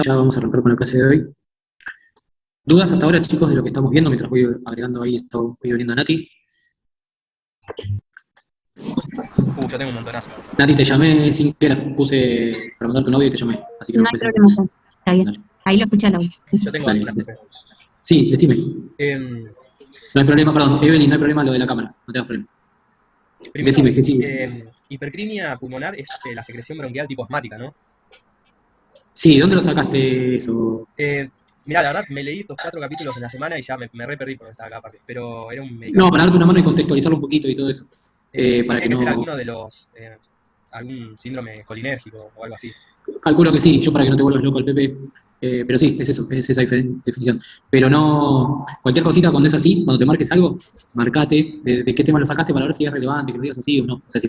Ya vamos a arrancar con la clase de hoy. ¿Dudas hasta ahora, chicos, de lo que estamos viendo? Mientras voy agregando ahí, voy viendo a Nati. Yo tengo un montonazo. Nati, te llamé sin querer, puse para mandarte un audio y te llamé, así que No no hay puede ser. problema, Juan. Está bien. Dale, Ahí lo escucha el audio. Yo tengo dale. algunas, profe. Sí, decime. Em, No hay problema, perdón, Evelyn, no hay problema lo de la cámara, no tengas problema. Primero, Decime, ¿qué sigue? hipercrimia pulmonar es la secreción bronquial tipo asmática, ¿no? Sí, ¿dónde lo sacaste eso? Eh, Mirá, la verdad, me leí estos 4 capítulos en la semana y ya me re perdí por donde estaba acá, aparte. Pero era un No, para medicamento. darte una mano y contextualizarlo un poquito y todo eso. Y Para tiene que que ser no. alguno de los. Algún síndrome colinérgico o algo así. Calculo que sí, yo para que no te vuelvas loco el Pepe, pero sí, es eso, es esa definición. Pero no, cualquier cosita cuando es así, cuando te marques algo, marcate de qué tema lo sacaste para ver si es relevante, que lo digas así o no. O sea,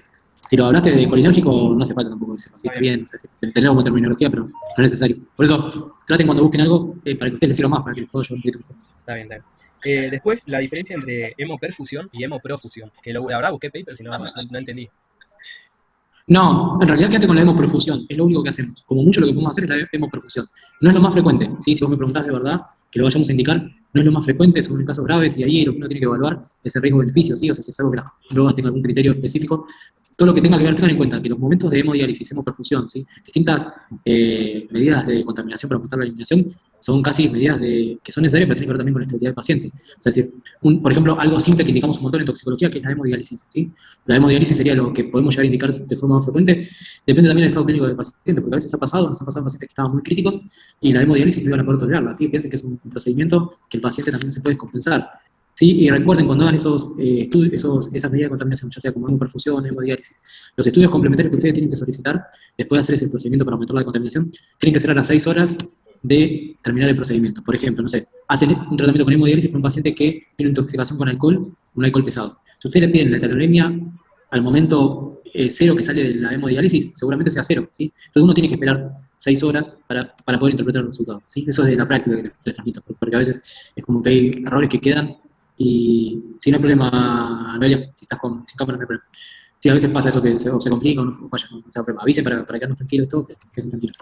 si lo hablaste de colinérgico, no hace falta tampoco que sepas, sí, Está está bien, bien, o sea, tenerlo como terminología, pero no es necesario. Por eso, traten cuando busquen algo, para que ustedes les sirva más, para que les pueda ayudar un poquito mejor. está bien, está bien. Después, la diferencia entre hemoperfusión y hemoprofusión. Que la verdad busqué papers y no entendí. No, en realidad quédate con la hemoperfusión, es lo único que hacemos. Como mucho lo que podemos hacer es la hemoperfusión. No es lo más frecuente, ¿sí? Si vos me preguntás de verdad, que lo vayamos a indicar, no es lo más frecuente, son en casos graves y ahí lo que uno tiene que evaluar es el riesgo-beneficio, ¿sí? O sea, si es algo que las drogas tengan algún criterio específico, todo lo que tenga que ver, tengan en cuenta que los momentos de hemodiálisis, hemoperfusión, ¿sí? Distintas medidas de contaminación para aumentar la eliminación son casi medidas que son necesarias, pero tienen que ver también con la estabilidad del paciente. O sea, es decir, por ejemplo, algo simple que indicamos un montón en toxicología, que es la hemodiálisis, ¿sí? La hemodiálisis sería lo que podemos llegar a indicar de forma más frecuente. Depende también del estado clínico del paciente, porque a veces nos ha pasado pacientes que estaban muy críticos y la hemodiálisis no iban a poder tolerarla. ¿Sí? Piensen que es un procedimiento que el paciente también se puede compensar. ¿Sí? Y recuerden, cuando hagan esos estudios, esas medidas de contaminación, ya sea como hemoperfusión, hemodiálisis, los estudios complementarios que ustedes tienen que solicitar después de hacer ese procedimiento para aumentar la contaminación, tienen que ser a las 6 horas de terminar el procedimiento. Por ejemplo, no sé, hacen un tratamiento con hemodiálisis para un paciente que tiene intoxicación con alcohol, un alcohol pesado. Si ustedes le piden la heteronemia al momento cero que sale de la hemodiálisis, seguramente sea cero, ¿sí? Entonces uno tiene que esperar 6 horas para poder interpretar el resultado, ¿sí? Eso es de la práctica que les transmito, porque a veces es como que hay errores que quedan y si no hay problema, Amelia, si estás sin cámara no hay problema. Sí, a veces pasa eso que se complica o no falla, no se problema. Avisen para quedarnos tranquilos y todo, que estén tranquilos.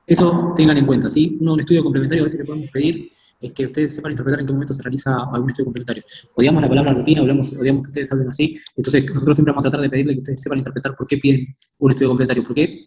Eso tengan en cuenta, ¿sí? Un estudio complementario a veces que podemos pedir es que ustedes sepan interpretar en qué momento se realiza algún estudio complementario. Odiamos la palabra rutina, odiamos que ustedes hablen así, entonces nosotros siempre vamos a tratar de pedirle que ustedes sepan interpretar por qué piden un estudio complementario, porque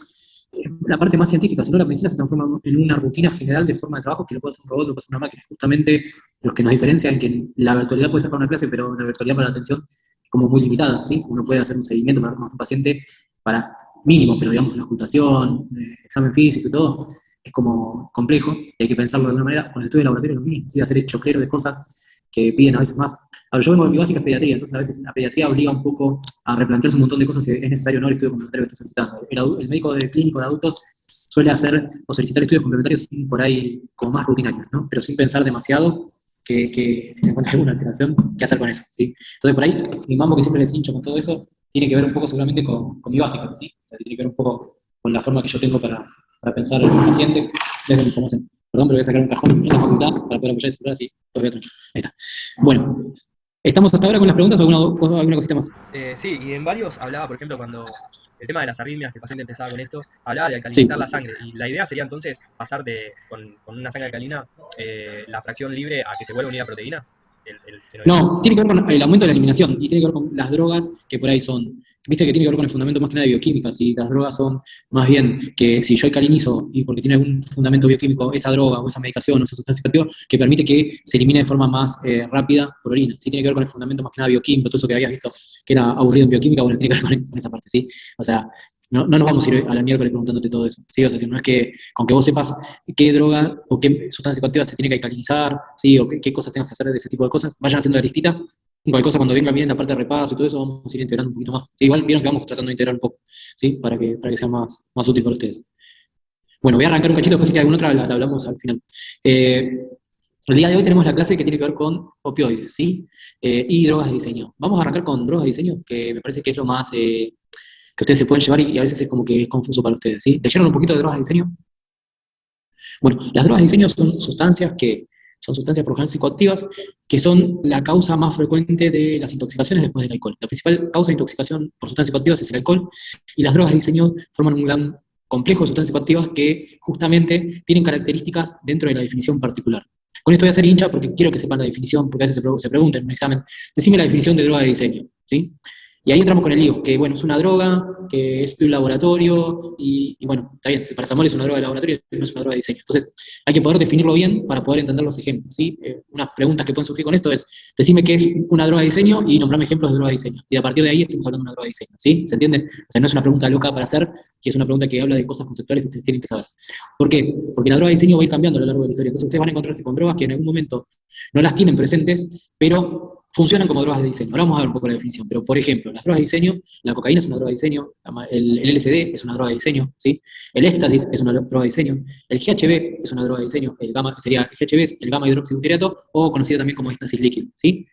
la parte más científica, si no la medicina se transforma en una rutina general de forma de trabajo que lo puede hacer un robot, lo puede hacer una máquina, justamente los que nos diferencian en que la virtualidad puede ser para una clase, pero la virtualidad para la atención es como muy limitada, ¿sí? Uno puede hacer un seguimiento para un paciente para mínimo, pero digamos la ocultación, examen físico y todo, es como complejo, y hay que pensarlo de alguna manera. Con el estudio de laboratorio es lo mismo, ¿sí? Hacer el choclero de cosas que piden a veces más. Ahora, yo vengo de mi básica es pediatría, entonces a veces la pediatría obliga un poco a replantearse un montón de cosas si es necesario o no el estudio complementario que está solicitando. El médico clínico de adultos suele hacer o solicitar estudios complementarios por ahí como más rutinarios, ¿no? Pero sin pensar demasiado que si se encuentra alguna alteración, ¿qué hacer con eso? ¿Sí? Entonces, por ahí, mi mambo que siempre les hincho con todo eso tiene que ver un poco seguramente con mi básica, ¿sí? O sea, tiene que ver un poco con la forma que yo tengo para pensar en el paciente desde mi formación. Perdón, pero voy a sacar un cajón en la facultad para poder apoyar el celular así, todo bien tranquilo. Ahí está. Bueno, ¿estamos hasta ahora con las preguntas o alguna cosita más? Sí, y en varios hablaba, por ejemplo, cuando el tema de las arritmias, que el paciente empezaba con esto, hablaba de Sí. alcalinizar la sangre. Y la idea sería entonces pasar con una sangre alcalina, la fracción libre a que se vuelva unida a proteínas. El No, tiene que ver con el aumento de la eliminación y tiene que ver con las drogas que por ahí son, viste que tiene que ver con el fundamento más que nada de bioquímica, si las drogas son más bien que si yo alcalinizo y porque tiene algún fundamento bioquímico esa droga o esa medicación o esa sustancia activa que permite que se elimine de forma más rápida por orina, sí tiene que ver con el fundamento más que nada bioquímico, todo eso que habías visto que era aburrido en bioquímica, bueno, tiene que ver con esa parte, ¿sí? O sea, no nos vamos a ir a la miércoles preguntándote todo eso, ¿sí? O sea, no es que con que vos sepas qué droga o qué sustancia psicoactiva se tiene que alcalinizar, ¿sí? O qué cosas tengas que hacer de ese tipo de cosas, vayan haciendo la listita. Cualquier cosa cuando venga bien la parte de repaso y todo eso, vamos a ir integrando un poquito más. Sí, igual vieron que vamos tratando de integrar un poco, ¿sí? Para que sea más útil para ustedes. Bueno, voy a arrancar un cachito, después si hay alguna otra la hablamos al final. El día de hoy tenemos la clase que tiene que ver con opioides, ¿sí? Y drogas de diseño. Vamos a arrancar con drogas de diseño, que me parece que es lo más que ustedes se pueden llevar y a veces es como que es confuso para ustedes, ¿sí? ¿Leyeron un poquito de drogas de diseño? Bueno, las drogas de diseño son sustancias por lo general psicoactivas, que son la causa más frecuente de las intoxicaciones después del alcohol. La principal causa de intoxicación por sustancias psicoactivas es el alcohol, y las drogas de diseño forman un gran complejo de sustancias psicoactivas que justamente tienen características dentro de la definición particular. Con esto voy a ser hincha porque quiero que sepan la definición, porque a veces se preguntan en un examen, decime la definición de droga de diseño, ¿sí? Y ahí entramos con el lío, que bueno, es una droga, que es de un laboratorio, y bueno, está bien, el paracetamol es una droga de laboratorio, pero no es una droga de diseño. Entonces, hay que poder definirlo bien para poder entender los ejemplos, ¿sí? Unas preguntas que pueden surgir con esto es, decime qué es una droga de diseño y nombrame ejemplos de droga de diseño. Y a partir de ahí estamos hablando de una droga de diseño, ¿sí? ¿Se entiende? O sea, no es una pregunta loca para hacer, que es una pregunta que habla de cosas conceptuales que ustedes tienen que saber. ¿Por qué? Porque la droga de diseño va a ir cambiando a lo largo de la historia. Entonces, ustedes van a encontrarse con drogas que en algún momento no las tienen presentes, pero funcionan como drogas de diseño. Ahora vamos a ver un poco la definición, pero por ejemplo, las drogas de diseño, la cocaína es una droga de diseño, el LSD es una droga de diseño, ¿sí? El éxtasis es una droga de diseño, el GHB es una droga de diseño, el GHB es el gamma hidroxibutyriato, o conocido también como éxtasis líquido, ¿sí?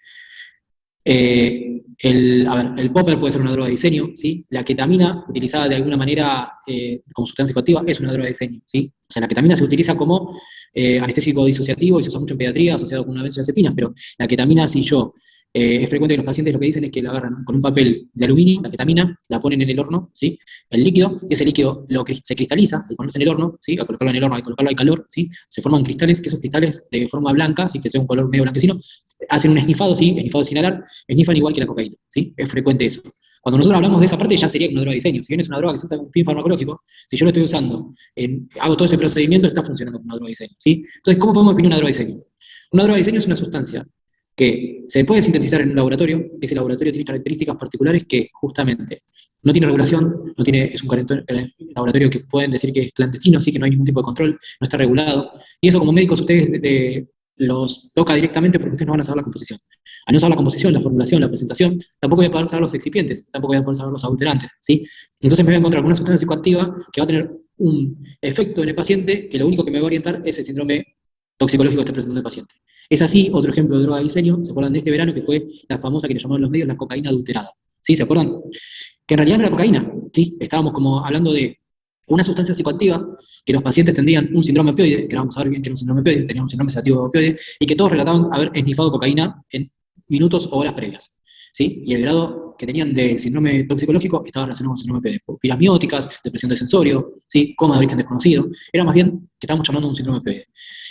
El popper puede ser una droga de diseño, ¿sí? La ketamina, utilizada de alguna manera como sustancia psicoactiva, es una droga de diseño, ¿sí? O sea, la ketamina se utiliza como anestésico disociativo y se usa mucho en pediatría asociado con una benzodiazepinas, pero la ketamina, si yo, es frecuente que los pacientes lo que dicen es que la agarran con un papel de aluminio, la ketamina, la ponen en el horno, ¿sí? El líquido, y ese líquido se cristaliza al ponerse en el horno, ¿sí? Al colocarlo en el horno, al colocarlo hay calor, ¿sí? Se forman cristales, que esos cristales de forma blanca, ¿sí? Que sea un color medio blanquecino, hacen un esnifado, ¿sí? Esnifado sin inhalar, esnifan igual que la cocaína, ¿sí? Es frecuente eso. Cuando nosotros hablamos de esa parte ya sería una droga de diseño. Si bien es una droga que se usa con un fin farmacológico, si yo lo estoy usando, hago todo ese procedimiento, está funcionando como una droga de diseño, ¿sí? Entonces, ¿cómo podemos definir una droga de diseño? Una droga de diseño es una sustancia que se puede sintetizar en un laboratorio, que ese laboratorio tiene características particulares que justamente no tiene regulación, es un laboratorio que pueden decir que es clandestino, así que no hay ningún tipo de control, no está regulado, y eso como médicos ustedes los toca directamente porque ustedes no van a saber la composición. Al no saber la composición, la formulación, la presentación, tampoco voy a poder saber los excipientes, tampoco voy a poder saber los adulterantes, ¿sí? Entonces me voy a encontrar con una sustancia psicoactiva que va a tener un efecto en el paciente que lo único que me va a orientar es el síndrome toxicológico que esté presentando el paciente. Es así, otro ejemplo de droga de diseño, ¿se acuerdan de este verano que fue la famosa que le llamaron los medios la cocaína adulterada? ¿Sí? ¿Se acuerdan? Que en realidad no era cocaína, ¿sí? Estábamos como hablando de una sustancia psicoactiva que los pacientes tendrían un síndrome opioide, que vamos a ver bien que era un síndrome opioide, tenían un síndrome sedativo de opioide, y que todos relataban haber esnifado cocaína en minutos o horas previas, ¿sí? Y el grado que tenían de síndrome toxicológico estaba relacionado con síndrome opioide. Piras mióticas, depresión de sensorio, ¿sí? Coma de origen desconocido. Era más bien que estábamos llamando un síndrome opioide.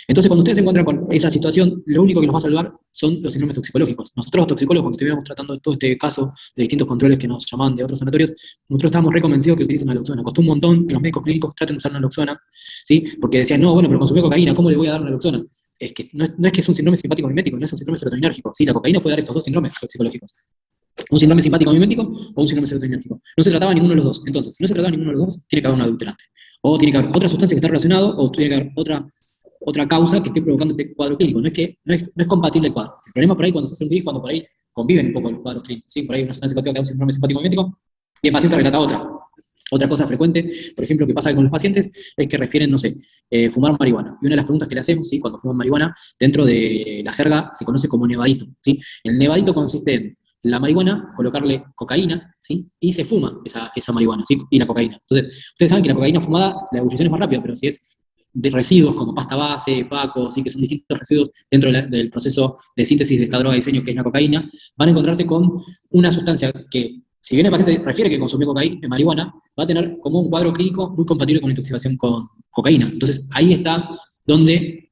Entonces, cuando ustedes se encuentran con esa situación, lo único que nos va a salvar son los síndromes toxicológicos. Nosotros los toxicólogos, cuando estuviéramos tratando todo este caso de distintos controles que nos llamaban de otros sanatorios, nosotros estábamos reconvencidos que utilicen naloxona. Costó un montón que los médicos clínicos traten de usar naloxona, ¿sí? Porque decían, no, bueno, pero consumí cocaína, ¿cómo le voy a dar naloxona? Es que no es que es un síndrome simpático mimético, no es un síndrome serotoninérgico. Sí, la cocaína puede dar estos dos síndromes toxicológicos. Un síndrome simpático mimético o un síndrome serotoninérgico. No se trataba ninguno de los dos. Entonces, si no se trataba ninguno de los dos, tiene que haber un adulterante. O tiene que haber otra sustancia que está relacionada, o tiene que haber otra causa que esté provocando este cuadro clínico. No es compatible el cuadro. El problema por ahí cuando se hace un GRIS, cuando por ahí conviven un poco los cuadros clínicos. ¿Sí? Por ahí una sustancia psicoactiva que da un síndrome simpático mimético y el paciente relata otra. Otra cosa frecuente, por ejemplo, que pasa con los pacientes, es que refieren, no sé, fumar marihuana. Y una de las preguntas que le hacemos, ¿sí? Cuando fuman marihuana, dentro de la jerga se conoce como nevadito, ¿sí? El nevadito consiste en la marihuana, colocarle cocaína, ¿sí? Y se fuma esa marihuana, ¿sí? Y la cocaína. Entonces, ustedes saben que la cocaína fumada, la ebullición es más rápida, pero si es de residuos como pasta base, paco, ¿sí? Que son distintos residuos dentro del proceso de síntesis de esta droga de diseño que es la cocaína, van a encontrarse con una sustancia que, si bien el paciente refiere que consumió cocaína, marihuana, va a tener como un cuadro clínico muy compatible con la intoxicación con cocaína. Entonces, ahí está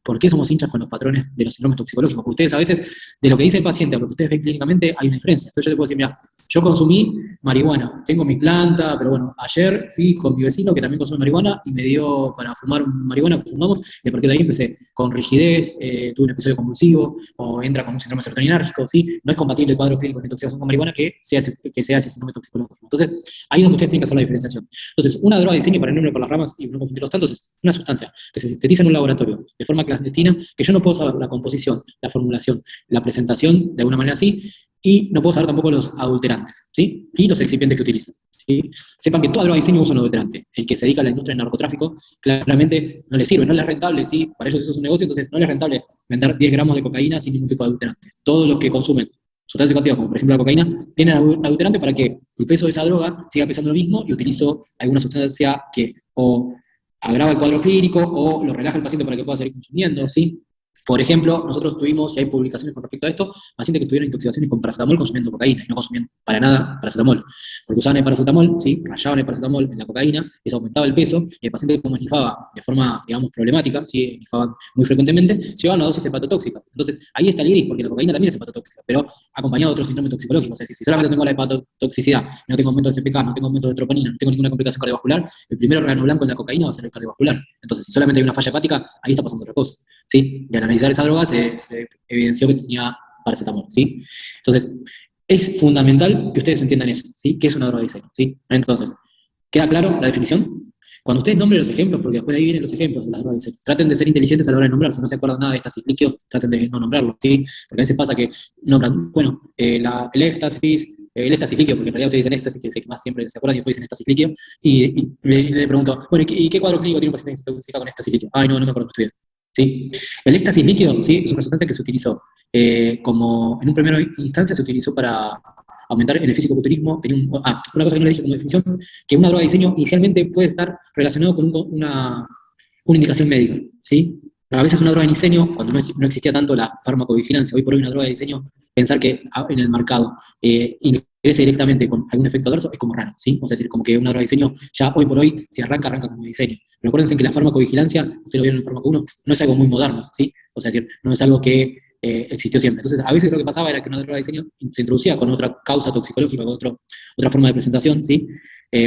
¿por qué somos hinchas con los patrones de los síndromes toxicológicos? Porque ustedes a veces, de lo que dice el paciente a lo que ustedes ven clínicamente, hay una diferencia. Entonces yo te puedo decir, mira, yo consumí marihuana, tengo mi planta, pero bueno, ayer fui con mi vecino que también consume marihuana y me dio para fumar marihuana, fumamos, y a partir de ahí empecé con rigidez, tuve un episodio convulsivo, o entra con un síndrome serotoninérgico, ¿sí? No es compatible el cuadro clínico de intoxicación con marihuana que sea ese síndrome toxicológico. Entonces, ahí es donde ustedes tienen que hacer la diferenciación. Entonces, una droga de diseño, para no irme por las ramas y no confundirlos tantos, es una sustancia que se sintetiza en un laboratorio de forma clandestina, que yo no puedo saber la composición, la formulación, la presentación de alguna manera así, y no puedo saber tampoco los adulterantes, ¿sí? Y los excipientes que utilizan, ¿sí? Sepan que toda droga de diseño usa un adulterante. El que se dedica a la industria del narcotráfico, claramente no le sirve, no le es rentable, ¿sí? Para ellos eso es un negocio, entonces no les es rentable vender 10 gramos de cocaína sin ningún tipo de adulterantes. Todos los que consumen sustancias psicoactivas, como por ejemplo la cocaína, tienen adulterante para que el peso de esa droga siga pesando lo mismo y utilizo alguna sustancia que o agrava el cuadro clínico o lo relaja el paciente para que pueda seguir consumiendo, ¿sí? Por ejemplo, nosotros tuvimos, y hay publicaciones con respecto a esto, pacientes que tuvieron intoxicaciones con paracetamol consumiendo cocaína y no consumían para nada paracetamol. Porque usaban el paracetamol, ¿sí? Rayaban el paracetamol en la cocaína, eso aumentaba el peso, y el paciente como esnifaba de forma, digamos, problemática, ¿sí? Esnifaban muy frecuentemente, llevaban una dosis hepatotóxica. Entonces, ahí está el iris, porque la cocaína también es hepatotóxica, pero acompañado de otros síndromes toxicológicos. Es decir, si solamente tengo la hepatotoxicidad, no tengo aumento de CPK, no tengo aumento de troponina, no tengo ninguna complicación cardiovascular, el primer órgano blanco en la cocaína va a ser el cardiovascular. Entonces, si solamente hay una falla hepática, ahí está pasando otra cosa. ¿Sí? De analizar esa droga se evidenció que tenía paracetamol, ¿sí? Entonces, es fundamental que ustedes entiendan eso, ¿sí? ¿Qué es una droga de diseño? ¿Sí? Entonces, ¿queda claro la definición? Cuando ustedes nombren los ejemplos, porque después de ahí vienen los ejemplos de las drogas de diseño, traten de ser inteligentes a la hora de nombrar. Si no se acuerdan nada de éxtasis líquido, traten de no nombrarlo, ¿sí? Porque a veces pasa que nombran, bueno, el éxtasis líquido, porque en realidad ustedes dicen éxtasis, que es el que más siempre se acuerdan, y después dicen éxtasis líquido, y le pregunto, bueno, ¿y qué cuadro clínico tiene un paciente que se intoxica con éxtasis líquido? Ay, no me acuerdo que estudié. ¿Sí? El éxtasis líquido, ¿sí? Es una sustancia que se utilizó como en un primera instancia se utilizó para aumentar en el fisicoculturismo. Una cosa que no le dije como definición, que una droga de diseño inicialmente puede estar relacionado con una indicación médica, ¿sí? A veces una droga de diseño, cuando no existía tanto la farmacovigilancia, hoy por hoy una droga de diseño, pensar que en el mercado ingrese directamente con algún efecto adverso es como raro, ¿sí? O sea, es decir, como que una droga de diseño ya hoy por hoy, si arranca como diseño. Pero acuérdense que la farmacovigilancia, ustedes lo vieron en el fármaco 1, no es algo muy moderno, ¿sí? O sea, es decir, no es algo que existió siempre. Entonces, a veces lo que pasaba era que una droga de diseño se introducía con otra causa toxicológica, con otra forma de presentación, ¿sí?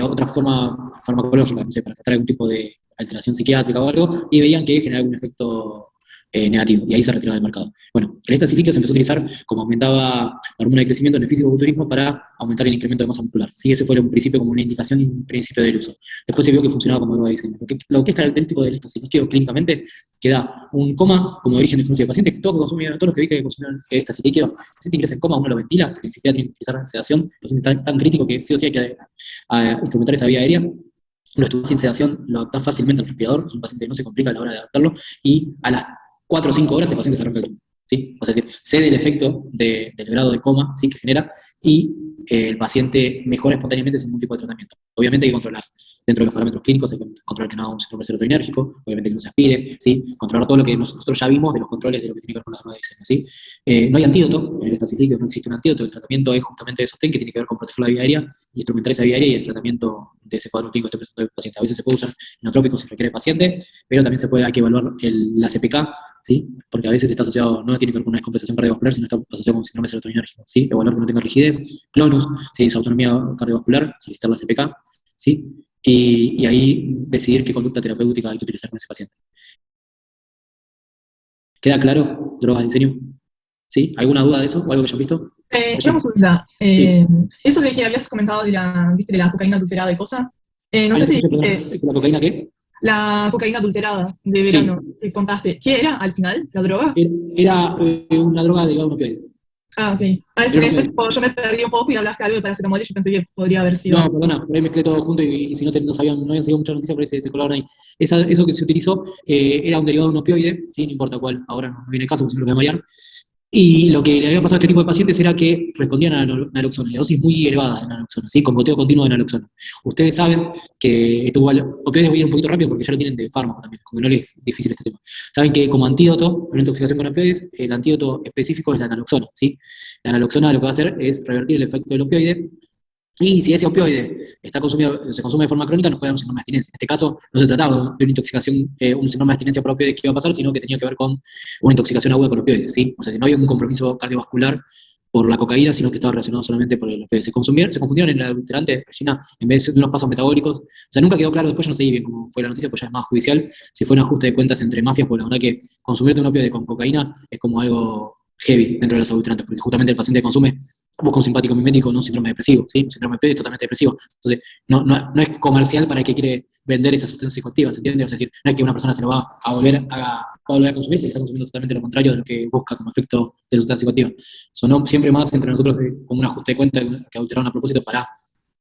Otra forma farmacológica, no sé, para tratar algún tipo de alteración psiquiátrica o algo, y veían que generaba algún efecto negativo, y ahí se retiraba del mercado. Bueno, el éxtasis líquido se empezó a utilizar como aumentaba la hormona de crecimiento en el fisicoculturismo para aumentar el incremento de masa muscular. Sí, ese fue un principio como una indicación y un principio del uso. Después se vio que funcionaba como droga de diseño. Lo que es característico del éxtasis líquido clínicamente, que da un coma como origen desconocido de pacientes, todos los que vi que consumieron éxtasis líquido, el paciente ingresa en coma, uno lo ventila, porque ni siquiera tiene que utilizar sedación, el paciente es tan crítico que sí o sí hay que instrumentar esa vía aérea. Lo estuvo sin sedación, lo adapta fácilmente al respirador, es un paciente que no se complica a la hora de adaptarlo, y a las 4 o 5 horas el paciente se arranca el tumor, ¿sí? O sea, es decir, cede el efecto del grado de coma, ¿sí? Que genera, y el paciente mejora espontáneamente sin ningún tipo de tratamiento. Obviamente hay que controlar, dentro de los parámetros clínicos, hay que controlar que no haga un síndrome serotoninérgico, obviamente que no se aspire, ¿sí? Controlar todo lo que nosotros ya vimos de los controles de lo que tiene que ver con las drogas de diseño, ¿sí? No hay antídoto, en el éxtasis líquido no existe un antídoto, el tratamiento es justamente de sostén, que tiene que ver con proteger la vía aérea, y instrumentar esa vía aérea y el tratamiento de ese cuadro clínico que esté presentando el paciente. A veces se puede usar inotrópico si requiere el paciente, pero también hay que evaluar la CPK, ¿sí? Porque a veces está asociado, no tiene que ver con una descompensación cardiovascular, sino está asociado con un síndrome serotoninérgico, ¿sí? Evaluar que no tenga rigidez, clonus, si es autonomía cardiovascular, solicitar la CPK, ¿sí? Y ahí decidir qué conducta terapéutica hay que utilizar con ese paciente. ¿Queda claro? ¿Drogas de diseño? ¿Sí? ¿Alguna duda de eso o algo que hayan visto? Una consulta. Sí. Eso de que habías comentado ¿viste, de la cocaína adulterada de cosa. No Ah, sé no te si escuché, dijiste perdón. ¿La cocaína qué? la cocaína adulterada de Sí. verano que contaste. ¿Qué era al final? ¿La droga? Era una droga derivada de un opioide. Ah, ok. Ah, es Era porque un después opioide. yo me perdí un poco y hablaste algo de paracetamol y yo pensé que podría haber No, sido. perdona, por ahí mezclé todo junto y si no, no habían seguido mucha noticia, por ahí se colaron ahí. Eso que se utilizó era un derivado de un opioide, ¿sí? No importa cuál, ahora no viene el caso, porque si no lo voy a marear. Y lo que le había pasado a este tipo de pacientes era que respondían a la naloxona, y a dosis muy elevadas de naloxona, ¿sí? Con goteo continuo de naloxona. Ustedes saben que esto igual, opioides voy a ir un poquito rápido porque ya lo tienen de fármaco también, como que no les es difícil este tema. Saben que como antídoto, una intoxicación con opioides, el antídoto específico es la naloxona, ¿sí? La naloxona lo que va a hacer es revertir el efecto del opioide. Y si ese opioide se consume de forma crónica, nos puede dar un síndrome de abstinencia. En este caso, no se trataba de una intoxicación, un síndrome de abstinencia por opioides que iba a pasar, sino que tenía que ver con una intoxicación aguda por opioides, ¿sí? O sea, que no había un compromiso cardiovascular por la cocaína, sino que estaba relacionado solamente por el opioide. Se confundieron en el adulterante, Regina, en vez de unos pasos metabólicos. O sea, nunca quedó claro, después yo no sé bien cómo fue la noticia, pues ya es más judicial, si fue un ajuste de cuentas entre mafias, porque la verdad que consumirte un opioide con cocaína es como algo heavy dentro de los adulterantes, porque justamente el paciente que consume busca un simpático mimético, no un síndrome depresivo, ¿sí? Un síndrome de opioide es totalmente depresivo. Entonces, no es comercial para el que quiere vender esa sustancia psicoactiva, ¿se entiende? O sea, es decir, no es que una persona se lo va a volver a consumir, porque está consumiendo totalmente lo contrario de lo que busca como efecto de sustancia psicoactiva. Sonó siempre más entre nosotros como un ajuste de cuenta que adulteraron a propósito para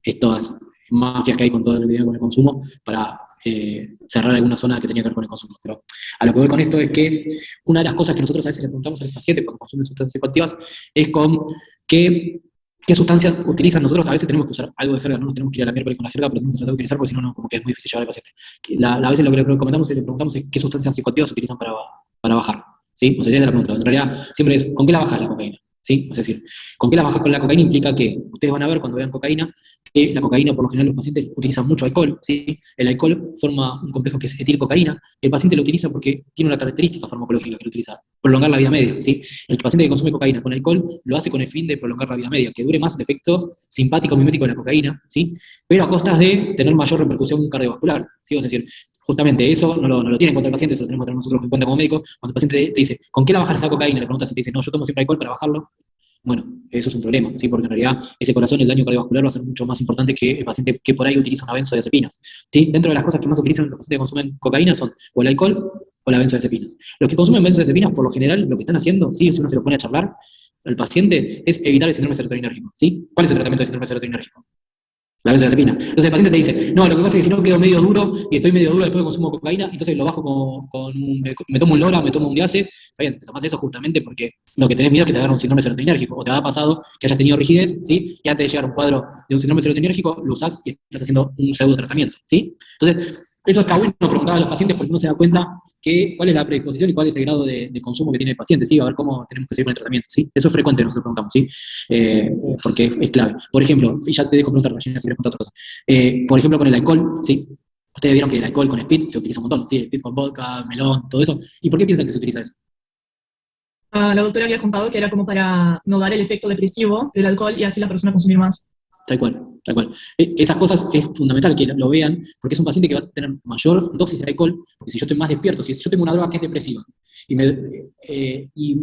estas mafias que hay con todo lo que tiene con el consumo, para cerrar alguna zona que tenía que ver con el consumo. Pero a lo que voy con esto es que una de las cosas que nosotros a veces le preguntamos al paciente cuando consume sustancias psicoactivas es con qué sustancias utilizan. Nosotros a veces tenemos que usar algo de jerga, no nos tenemos que ir a la miércoles con la jerga, pero tenemos que tratar de utilizar porque si no, como que es muy difícil llevar al paciente. A veces lo que le comentamos y le preguntamos es qué sustancias psicoactivas utilizan para bajar. ¿sí? O sea, esa es la pregunta. En realidad, siempre es, ¿con qué la bajas la cocaína? ¿Sí? Es decir, ¿con qué la bajas con la cocaína? Implica que ustedes van a ver cuando vean cocaína, que la cocaína, por lo general, los pacientes utilizan mucho alcohol, ¿sí? El alcohol forma un complejo que es etilcocaína, que el paciente lo utiliza porque tiene una característica farmacológica que lo utiliza, prolongar la vida media, ¿sí? El paciente que consume cocaína con alcohol lo hace con el fin de prolongar la vida media, que dure más el efecto simpático mimético de la cocaína, ¿sí? Pero a costas de tener mayor repercusión cardiovascular, ¿sí? Es decir, justamente eso no lo tiene en cuenta el paciente, eso lo tenemos que tener nosotros en cuenta como médico. Cuando el paciente te dice, ¿con qué la bajas la cocaína? Le preguntas y te dice, no, yo tomo siempre alcohol para bajarlo. Bueno, eso es un problema, ¿sí? Porque en realidad ese corazón, el daño cardiovascular va a ser mucho más importante que el paciente que por ahí utiliza una benzodiazepinas, ¿sí? Dentro de las cosas que más utilizan los pacientes que consumen cocaína son o el alcohol o la benzodiazepinas. Los que consumen benzodiazepinas, por lo general, lo que están haciendo, ¿sí? Si uno se lo pone a charlar al paciente, es evitar el síndrome serotoninérgico, ¿sí? ¿Cuál es el tratamiento del síndrome serotoninérgico? La benzodiazepina. Entonces el paciente te dice, no, lo que pasa es que si no quedo medio duro y estoy medio duro después de consumo cocaína, entonces lo bajo me tomo un Lora, me tomo un Diace. Está bien, te tomas eso justamente porque lo que tenés miedo es que te agarre un síndrome serotoninérgico, o te ha pasado que hayas tenido rigidez, ¿sí? Y antes de llegar a un cuadro de un síndrome serotoninérgico, lo usás y estás haciendo un pseudo tratamiento, ¿sí? Entonces, eso está bueno preguntar a los pacientes porque uno se da cuenta cuál es la predisposición y cuál es el grado de consumo que tiene el paciente, ¿sí? A ver cómo tenemos que seguir con el tratamiento, ¿sí? Eso es frecuente, nosotros preguntamos, ¿sí? Porque es clave. Por ejemplo, y ya te dejo preguntar, Regina, si quieres contar otra cosa. Por ejemplo, con el alcohol, ¿sí? Ustedes vieron que el alcohol con speed se utiliza un montón, ¿sí? El speed con vodka, melón, todo eso. ¿Y por qué piensan que se utiliza eso? La doctora había contado que era como para no dar el efecto depresivo del alcohol y así la persona consumir más. Tal cual, tal cual. Esas cosas es fundamental que lo vean, porque es un paciente que va a tener mayor dosis de alcohol, porque si yo estoy más despierto, si yo tengo una droga que es depresiva y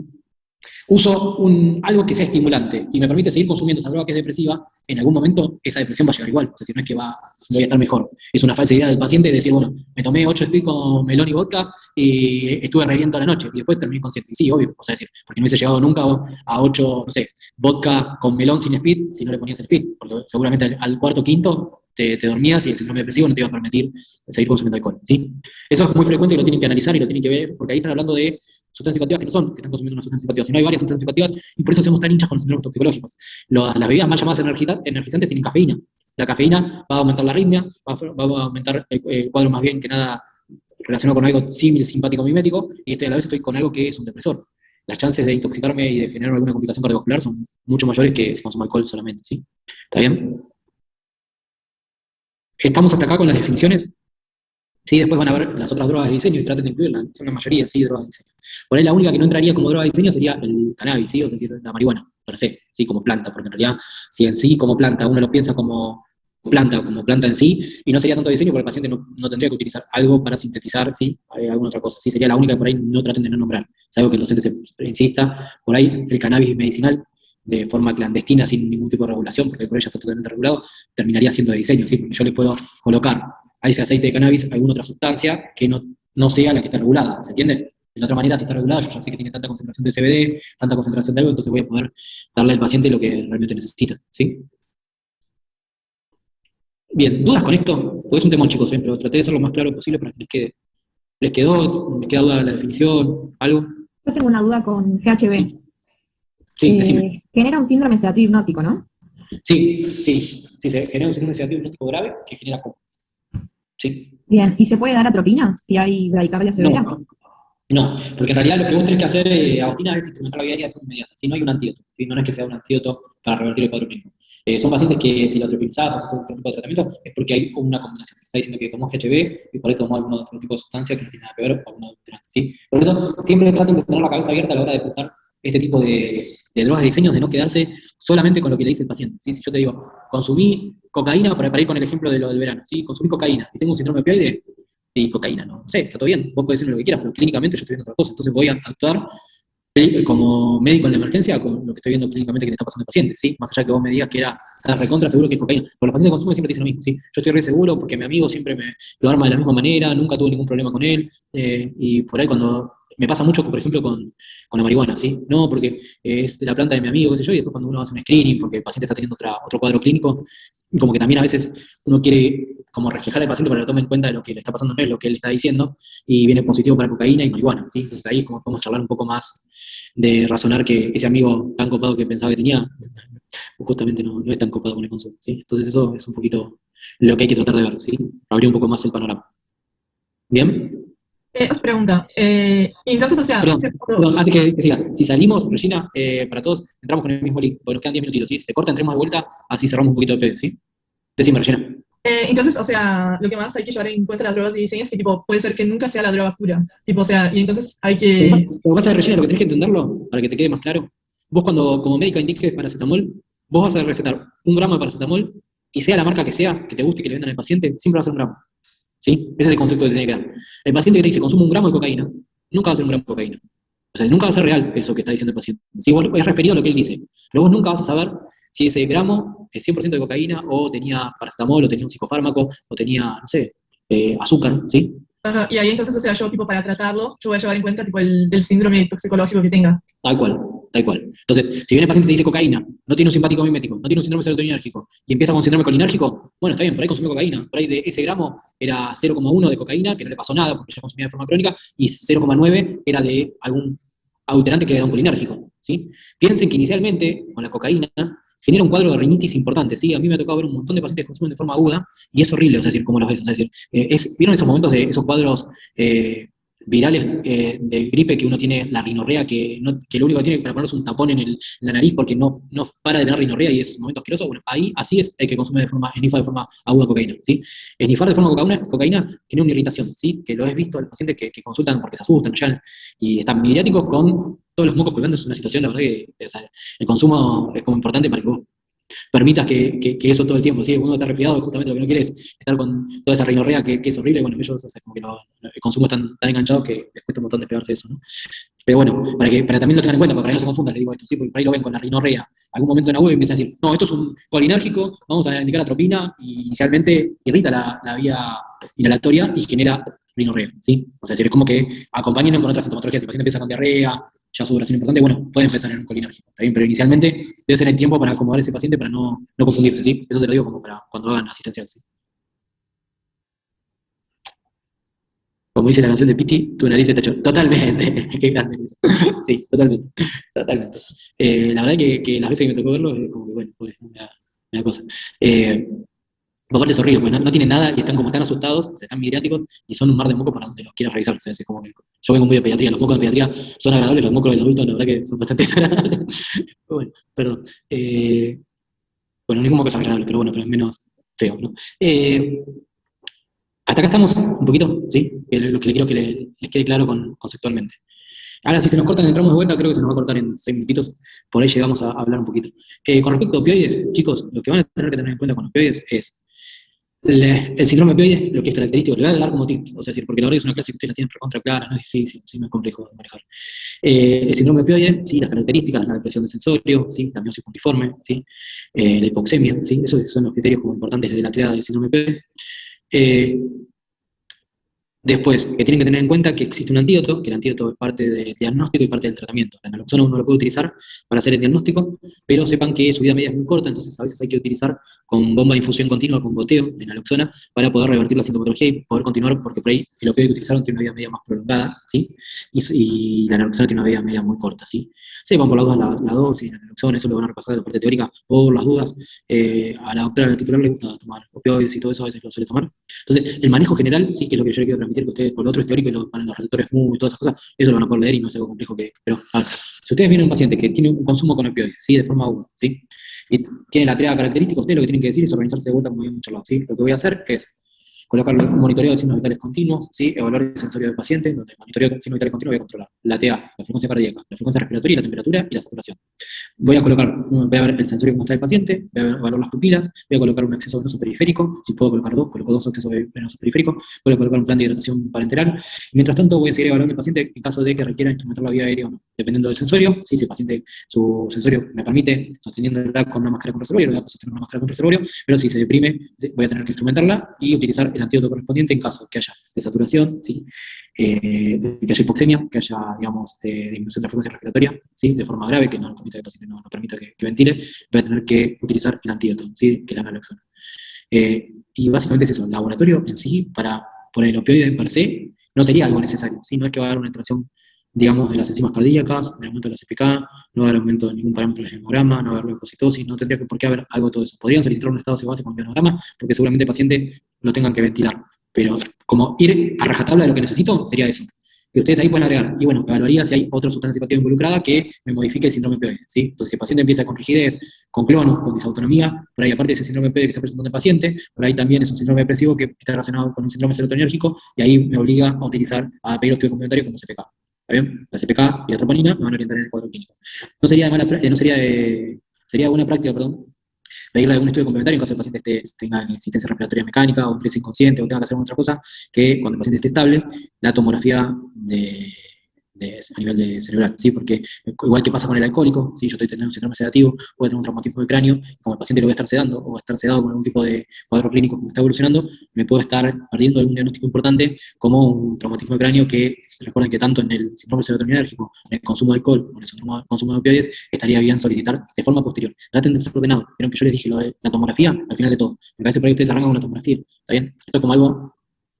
uso algo que sea estimulante y me permite seguir consumiendo esa droga que es depresiva, en algún momento esa depresión va a llegar igual. Es decir, no es que voy a estar mejor. Es una falsa idea del paciente de decir, bueno, me tomé 8 speed con melón y vodka y estuve re bien toda la noche y después terminé consciente. Y sí, obvio, o sea, decir, porque no hubiese llegado nunca a 8, no sé, vodka con melón sin speed si no le ponías el speed, porque seguramente al cuarto quinto te dormías y el síndrome depresivo no te iba a permitir seguir consumiendo alcohol, ¿sí? Eso es muy frecuente y lo tienen que analizar y lo tienen que ver, porque ahí están hablando de sustancias psicoactivas que no son, que están consumiendo una sustancia psicoactiva, sino hay varias sustancias psicoactivas y por eso somos tan hinchas con los síndromes toxicológicos. Las bebidas más llamadas energizantes tienen cafeína. La cafeína va a aumentar la arritmia, va a aumentar el cuadro más bien que nada relacionado con algo símil, simpático, mimético, y a la vez estoy con algo que es un depresor. Las chances de intoxicarme y de generar alguna complicación cardiovascular son mucho mayores que si consumo alcohol solamente, ¿sí? ¿Está bien? Estamos hasta acá con las definiciones. Sí, después van a ver las otras drogas de diseño y traten de incluirlas, son la mayoría, sí, drogas de diseño. Por ahí la única que no entraría como droga de diseño sería el cannabis, ¿sí? O sea, la marihuana, per se, ¿sí? Como planta, porque en realidad, si en sí como planta uno lo piensa como planta en sí, y no sería tanto diseño porque el paciente no tendría que utilizar algo para sintetizar, ¿sí? Alguna otra cosa, ¿sí? Sería la única que por ahí no traten de no nombrar. Es algo que el docente se insista, por ahí el cannabis medicinal, de forma clandestina, sin ningún tipo de regulación, porque por ella está totalmente regulado, terminaría siendo de diseño, ¿sí? Porque yo le puedo colocar a ese aceite de cannabis alguna otra sustancia que no sea la que está regulada, ¿se entiende? De la otra manera, si está regulada, yo ya sé que tiene tanta concentración de CBD, tanta concentración de algo, entonces voy a poder darle al paciente lo que realmente necesita, ¿sí? Bien, ¿dudas con esto? Porque es un temón, chicos, pero traté de ser lo más claro posible para que les quede. ¿Les quedó? ¿Les queda duda de la definición? ¿Algo? Yo tengo una duda con GHB. Sí, sí, decime. Genera un síndrome sedativo hipnótico, ¿no? Sí, se genera un síndrome sedativo hipnótico grave que genera coma. Sí. Bien, ¿y se puede dar atropina si hay bradicardia severa? No, porque en realidad lo que vos tenés que hacer, Agustina, es instrumentar la vía aérea de forma inmediata. Si no hay un antídoto, ¿sí? No es que sea un antídoto para revertir el cuadro clínico. Son pacientes que si lo atropinizás o haces otro tipo de tratamiento es porque hay una combinación. Está diciendo que tomó GHB y por ahí tomó algún otro tipo de sustancia que no tiene nada que ver con algún adulterante, ¿sí? Por eso siempre traten de tener la cabeza abierta a la hora de pensar este tipo de drogas de diseño, de no quedarse solamente con lo que le dice el paciente, ¿sí? Si yo te digo, consumí cocaína, para ir con el ejemplo de lo del verano, ¿sí? Consumí cocaína y tengo un síndrome opioide, y cocaína, no sé, está todo bien, vos podés decirme lo que quieras, pero clínicamente yo estoy viendo otra cosa, entonces voy a actuar como médico en la emergencia con lo que estoy viendo clínicamente que le está pasando al paciente, ¿sí? Más allá que vos me digas que estás recontra seguro que es cocaína. Porque los pacientes de consumo siempre te dicen lo mismo, ¿sí? Yo estoy re seguro porque mi amigo siempre me lo arma de la misma manera, nunca tuve ningún problema con él, y por ahí cuando me pasa mucho, por ejemplo, con la marihuana, ¿sí? No, porque es de la planta de mi amigo, qué sé yo, y después cuando uno hace un screening, porque el paciente está teniendo otro cuadro clínico, como que también a veces uno quiere como reflejar al paciente para que tome en cuenta de lo que le está pasando a él, lo que él está diciendo, y viene positivo para cocaína y marihuana, ¿sí? Entonces ahí es como podemos charlar un poco más de razonar que ese amigo tan copado que pensaba que tenía, justamente no es tan copado con el consumo, ¿sí? Entonces eso es un poquito lo que hay que tratar de ver, ¿sí? Abrir un poco más el panorama. ¿Bien? Otra pregunta. Entonces, o sea, Perdón, antes que siga, si salimos, Regina, para todos, entramos con el mismo link, porque nos quedan 10 minutitos, ¿sí? Si se corta, entremos de vuelta, así cerramos un poquito de pedo, ¿sí? Decime, Regina. entonces, o sea, lo que más hay que llevar en cuenta las drogas de diseño es que, tipo, puede ser que nunca sea la droga pura. Tipo, o sea, y entonces hay que... Lo que pasa, Regina, lo que tenés que entenderlo, para que te quede más claro, vos cuando como médica indiques paracetamol, vos vas a recetar 1 gramo de paracetamol, y sea la marca que sea, que te guste y que le vendan al paciente, siempre va a ser 1 gramo, ¿sí? Ese es el concepto que tiene que dar. El paciente que te dice consume 1 gramo de cocaína, nunca va a ser 1 gramo de cocaína. O sea, nunca va a ser real eso que está diciendo el paciente. Si vos es referido a lo que él dice, pero vos nunca vas a saber si ese gramo es 100% de cocaína, o tenía paracetamol, o tenía un psicofármaco, o tenía, no sé, azúcar, ¿sí? Ajá, y ahí entonces, o sea, yo, tipo, para tratarlo, yo voy a llevar en cuenta, tipo, el síndrome toxicológico que tenga. Tal cual, tal cual. Entonces, si viene el paciente y te dice cocaína, no tiene un simpático mimético, no tiene un síndrome serotoninérgico, y empieza con síndrome colinérgico, bueno, está bien, por ahí consumió cocaína, por ahí de ese gramo era 0,1 de cocaína, que no le pasó nada porque ya consumía de forma crónica, y 0,9 era de algún alterante que era un colinérgico, ¿sí? Piensen que inicialmente, con la cocaína, genera un cuadro de rinitis importante, ¿sí? A mí me ha tocado ver un montón de pacientes que consumen de forma aguda, y es horrible, o sea, es decir, como los ves, o sea, es decir, ¿vieron esos momentos de esos cuadros virales de gripe que uno tiene la rinorrea, que lo único que tiene para ponerse un tapón en la nariz porque no para de tener rinorrea y es un momento asqueroso? Bueno, ahí así es el que consume de forma, esnifa de forma aguda cocaína, ¿sí? Esnifar de forma cocaína tiene una irritación, ¿sí? Que lo he visto a los pacientes que consultan porque se asustan ya, y están mediáticos con todos los mocos colgando. Es una situación, la verdad, que o sea, el consumo es como importante para que vos permitas que eso todo el tiempo, ¿sí? Uno está resfriado, justamente lo que no quiere es estar con toda esa rinorrea que es horrible. Bueno, ellos, o sea, como que el consumo están tan enganchados que les cuesta un montón despegarse de eso, ¿no? Pero bueno, para también lo tengan en cuenta, porque para que no se confundan, le digo esto, ¿sí? Porque por ahí lo ven con la rinorrea, algún momento en la web y empiezan a decir, no, esto es un colinérgico, vamos a indicar atropina, y inicialmente irrita la vía inhalatoria y genera rinorrea, ¿sí? O sea, es como que acompañen con otras sintomatologías. Si el paciente empieza con diarrea, ya su duración importante, bueno, puede empezar en un colinérgico, ¿está bien? Pero inicialmente debe ser el tiempo para acomodar a ese paciente para no confundirse, ¿sí? Eso se lo digo como para cuando hagan asistencial, ¿sí? Como dice la canción de Piti, tu nariz está hecho. Totalmente, qué grande. Sí, totalmente, totalmente. La verdad que las veces que me tocó verlo, es como que, bueno, pues, me da cosa. Por parte es horrible, porque no tienen nada y están como tan asustados, o sea, están midriáticos, y son un mar de moco para donde los quieras revisar. O sea, es como que yo vengo muy de pediatría, los mocos de pediatría son agradables, los mocos de los adultos la verdad que son bastante desagradables. Bueno, perdón. Bueno, ningún moco es agradable, pero bueno, pero es menos feo, ¿no? Hasta acá estamos, un poquito, ¿sí? Lo que quiero que les quede claro conceptualmente. Ahora, si se nos cortan, entramos de vuelta, creo que se nos va a cortar en 6 minutitos, por ahí llegamos a hablar un poquito. Con respecto a opioides, chicos, lo que van a tener que tener en cuenta con opioides es el síndrome opioide, lo que es característico. Le voy a dar como tips, o sea, decir, porque la verdad es una clase que ustedes la tienen recontra clara, no es difícil, sí, no es complejo de manejar. El síndrome opioide, sí, las características, la depresión del sensorio, sí, la miosis puntiforme, sí, la hipoxemia, sí, esos son los criterios como importantes de la triada del síndrome opioide. Eh, Después, que tienen que tener en cuenta que existe un antídoto, que el antídoto es parte del diagnóstico y parte del tratamiento. La naloxona uno lo puede utilizar para hacer el diagnóstico, pero sepan que su vida media es muy corta, entonces a veces hay que utilizar con bomba de infusión continua, con goteo de naloxona, para poder revertir la sintomatología y poder continuar, porque por ahí el opioide que utilizaron tiene una vida media más prolongada, ¿sí? Y la naloxona tiene una vida media muy corta, ¿sí? Sepan por las dudas la dosis, la naloxona, eso lo van a repasar de la parte teórica por las dudas. A la doctora titular le gusta tomar opioides y todo eso, a veces lo suele tomar. Entonces, el manejo general, sí, que es lo que yo le quiero transmitir, que ustedes, por lo otro es teórico y los receptores MU y todas esas cosas, eso lo van a poder leer y no es algo complejo pero, a ver, si ustedes vienen a un paciente que tiene un consumo con opioides, ¿sí? De forma aguda, ¿sí? Y tiene la triada característica, ustedes lo que tienen que decir es organizarse de vuelta como habíamos charlado, ¿sí? Lo que voy a hacer es colocar un monitoreo de signos vitales continuos, ¿sí? Evaluar el sensorio del paciente, donde el monitoreo de signos vitales continuos voy a controlar la TA, la frecuencia cardíaca, la frecuencia respiratoria, la temperatura y la saturación. Voy a ver el sensorio cómo está el paciente, voy a evaluar las pupilas, voy a colocar un acceso venoso periférico, si puedo colocar dos, coloco dos accesos venosos periféricos, voy a colocar un plan de hidratación parenteral, y mientras tanto voy a seguir evaluando al paciente en caso de que requiera instrumentar la vía aérea o no, dependiendo del sensorio. Si el paciente, su sensorio me permite, sosteniéndola con una máscara con reservorio, lo voy a sostener una máscara con reservorio, pero si se deprime, voy a tener que instrumentarla y utilizar el antídoto correspondiente en caso que haya desaturación, ¿sí? Que haya hipoxemia, que haya, digamos, disminución de la frecuencia respiratoria, ¿sí? De forma grave, que no permita que el paciente no permita que ventile, voy a tener que utilizar el antídoto, ¿sí? Que es la naloxona. Y básicamente es eso. El laboratorio en sí, por el opioide per se, no sería algo necesario, ¿sí? No es que va a haber una interacción, digamos, de las enzimas cardíacas, el aumento de la CPK, no va a haber aumento de ningún parámetro del hemograma, no va a haber leucocitosis, no tendría por qué haber algo de todo eso. Podrían solicitar un estado de base con bionograma, porque seguramente el paciente lo tengan que ventilar, pero como ir a rajatabla de lo que necesito, sería eso. Y ustedes ahí pueden agregar, y bueno, evaluaría si hay otra sustancia psicoactiva involucrada que me modifique el síndrome opioide, ¿sí? Entonces, si el paciente empieza con rigidez, con clono, con disautonomía, por ahí aparte de ese síndrome opioide que está presentando el paciente, por ahí también es un síndrome depresivo que está relacionado con un síndrome serotoninérgico, y ahí me obliga a utilizar, a pedir estudios complementarios como CPK. ¿Está bien? La CPK y la troponina me van a orientar en el cuadro clínico. No sería de mala, no sería de, sería buena práctica, perdón, pedirle algún estudio complementario en caso del paciente tenga insistencia respiratoria mecánica o ingrese inconsciente o tenga que hacer otra cosa, que cuando el paciente esté estable, la tomografía a nivel de cerebral, ¿sí? Porque igual que pasa con el alcohólico, si yo estoy teniendo un síndrome sedativo, puedo tener un traumatismo de cráneo, como el paciente lo voy a estar sedando o va a estar sedado con algún tipo de cuadro clínico que está evolucionando, me puedo estar perdiendo algún diagnóstico importante como un traumatismo de cráneo que, recuerden que tanto en el síndrome serotoninérgico, en el consumo de alcohol o en el consumo de opioides, estaría bien solicitar de forma posterior. Traten de ser ordenados. Vieron que yo les dije lo de la tomografía al final de todo, porque a veces por ahí ustedes arrancan con una tomografía, ¿está bien? Esto es como algo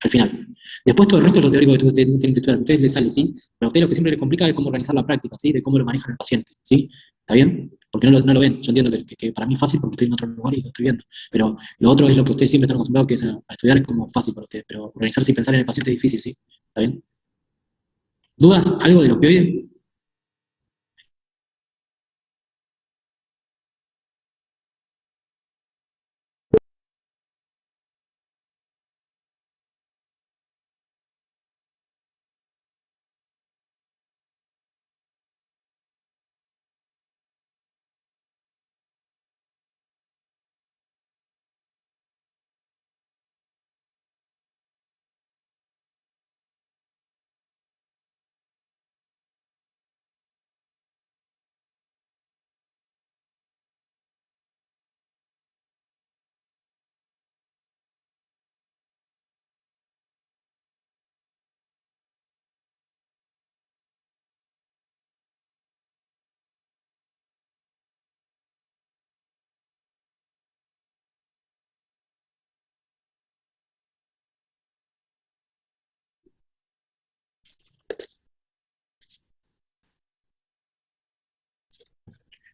al final. Después todo el resto es lo teórico que ustedes tienen que estudiar, a ustedes les sale, ¿sí? Pero a ustedes lo que siempre les complica es cómo organizar la práctica, ¿sí? De cómo lo manejan el paciente, ¿sí? ¿Está bien? Porque no lo ven. Yo entiendo que para mí es fácil porque estoy en otro lugar y lo estoy viendo. Pero lo otro es lo que ustedes siempre están acostumbrados, que es a estudiar, es como fácil para ustedes. Pero organizarse y pensar en el paciente es difícil, ¿sí? ¿Está bien? ¿Dudas? ¿Algo del opioide?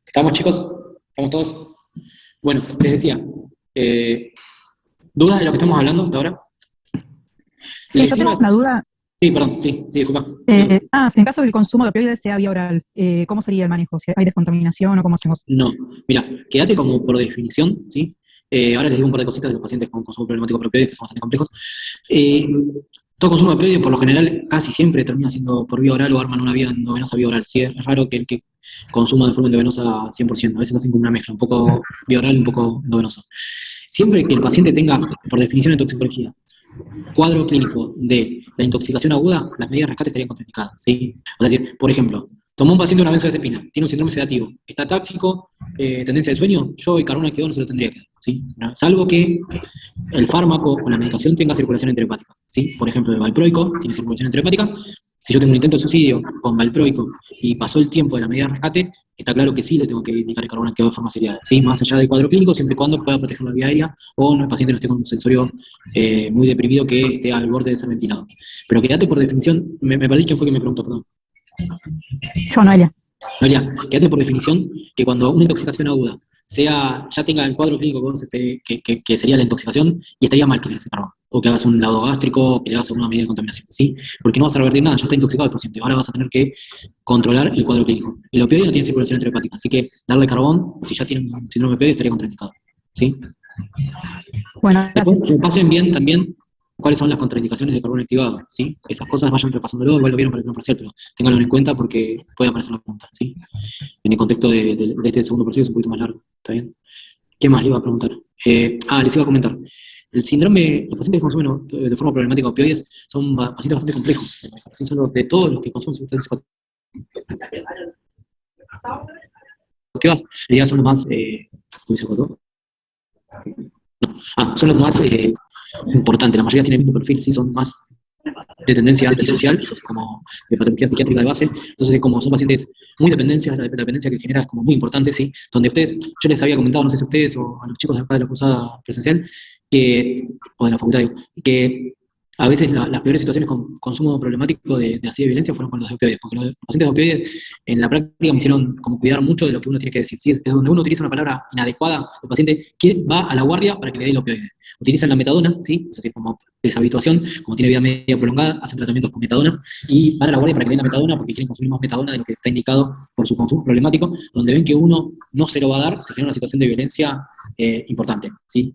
¿Estamos, chicos? ¿Estamos todos? Bueno, les decía, ¿dudas de lo que estamos hablando hasta ahora? Sí, Les yo sirve tengo una duda. Sí, perdón, sí, disculpa. Si en caso del consumo de opioides sea vía oral, ¿cómo sería el manejo? ¿Si hay descontaminación o cómo hacemos? No, mira, quédate como por definición, ¿sí? Ahora les digo un par de cositas de los pacientes con consumo problemático de opioides que son bastante complejos. Eh, Todo consumo de opioides, por lo general, casi siempre termina siendo por vía oral o arman una vía endovenosa vía oral. ¿Sí? Es raro que el que consuma de forma endovenosa 100%. A veces hacen como una mezcla, un poco vía oral y un poco endovenoso. Siempre que el paciente tenga, por definición en toxicología, cuadro clínico de la intoxicación aguda, las medidas de rescate estarían contraindicadas, ¿sí? Es decir, por ejemplo, tomó un paciente una benzodiazepina, tiene un síndrome sedativo, está táxico, tendencia de sueño, yo el carbón activado no se lo tendría que dar, ¿sí? ¿No? Salvo que el fármaco o la medicación tenga circulación enterohepática, ¿sí? Por ejemplo, el valproico tiene circulación enterohepática. Si yo tengo un intento de suicidio con valproico y pasó el tiempo de la medida de rescate, está claro que sí le tengo que indicar el carbón activado de forma seriada, ¿sí? Más allá del cuadro clínico, siempre y cuando pueda proteger la vía aérea o el paciente no esté con un sensorio muy deprimido que esté al borde de ser ventilado. Pero quédate por definición, me perdí quién fue que me preguntó, perdón. Yo, Noelia. Noelia, quédate por definición que cuando una intoxicación aguda ya tenga el cuadro clínico que sería la intoxicación, y estaría mal que le hagas fármaco, o que hagas un laudo gástrico, que le hagas alguna medida de contaminación, ¿sí? Porque no vas a revertir nada, ya está intoxicado el paciente, ahora vas a tener que controlar el cuadro clínico. El opioide no tiene circulación enterohepática, así que darle carbón, si ya tiene un síndrome de opioide, estaría contraindicado, ¿sí? Bueno, Después, gracias. repasen bien también cuáles son las contraindicaciones de carbón activado, ¿sí? Esas cosas vayan repasándolo, igual lo vieron para el plan parcial, pero ténganlo en cuenta porque puede aparecer la pregunta, ¿sí? En el contexto de este segundo parcial es un poquito más largo, ¿está bien? ¿Qué más le iba a preguntar? Les iba a comentar. El síndrome, los pacientes que consumen de forma problemática opioides son pacientes bastante complejos, ¿sí? Son de todos los que consumen sustancias psicoactivas, son los más, ¿cómo se acordó? Son los más importantes, la mayoría tienen el mismo perfil, sí, son más de tendencia antisocial, como de patología psiquiátrica de base. Entonces, como son pacientes muy dependencias, la dependencia que genera es como muy importante, ¿sí? Donde ustedes, yo les había comentado, no sé si a ustedes o a los chicos de acá de la cursada presencial, o de la facultad, digo, que A veces las peores situaciones con consumo problemático de así de violencia fueron con los de opioides, porque los pacientes de opioides en la práctica me hicieron como cuidar mucho de lo que uno tiene que decir. ¿Sí? Es donde uno utiliza una palabra inadecuada, el paciente va a la guardia para que le dé el opioide. Utilizan la metadona, ¿sí? Es decir, como deshabituación, como tiene vida media prolongada, hacen tratamientos con metadona y van a la guardia para que le den la metadona porque quieren consumir más metadona de lo que está indicado por su consumo problemático, donde ven que uno no se lo va a dar, se genera una situación de violencia importante, ¿sí?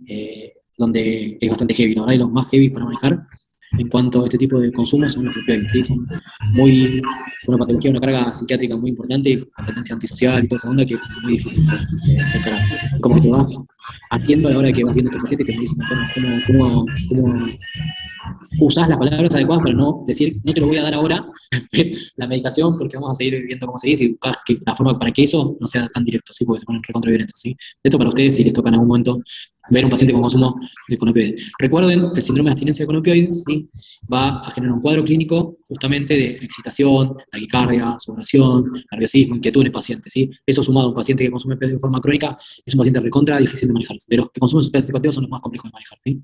Donde es bastante heavy. La verdad, y los más heavy para manejar en cuanto a este tipo de consumo son los opioides, ¿sí? Son una patología, una carga psiquiátrica muy importante, con tendencia antisocial y toda esa onda que es muy difícil de encarar. Como que te vas haciendo a la hora de que vas viendo estos pacientes, te dicen cómo usás las palabras adecuadas para no decir, no te lo voy a dar ahora, la medicación, porque vamos a seguir viendo cómo seguís y buscás que la forma para que eso no sea tan directo, ¿sí? Porque se ponen recontra violentos, ¿sí? Esto para ustedes si les toca en algún momento ver un paciente con consumo de opioides. Recuerden, el síndrome de abstinencia con opioides, ¿sí? Va a generar un cuadro clínico justamente de excitación, taquicardia, sudoración, nerviosismo, inquietud en el paciente, ¿sí? Eso sumado a un paciente que consume opioides de forma crónica es un paciente recontra difícil de manejar. De los que consumen sustancias psicoactivas son los más complejos de manejar, ¿sí?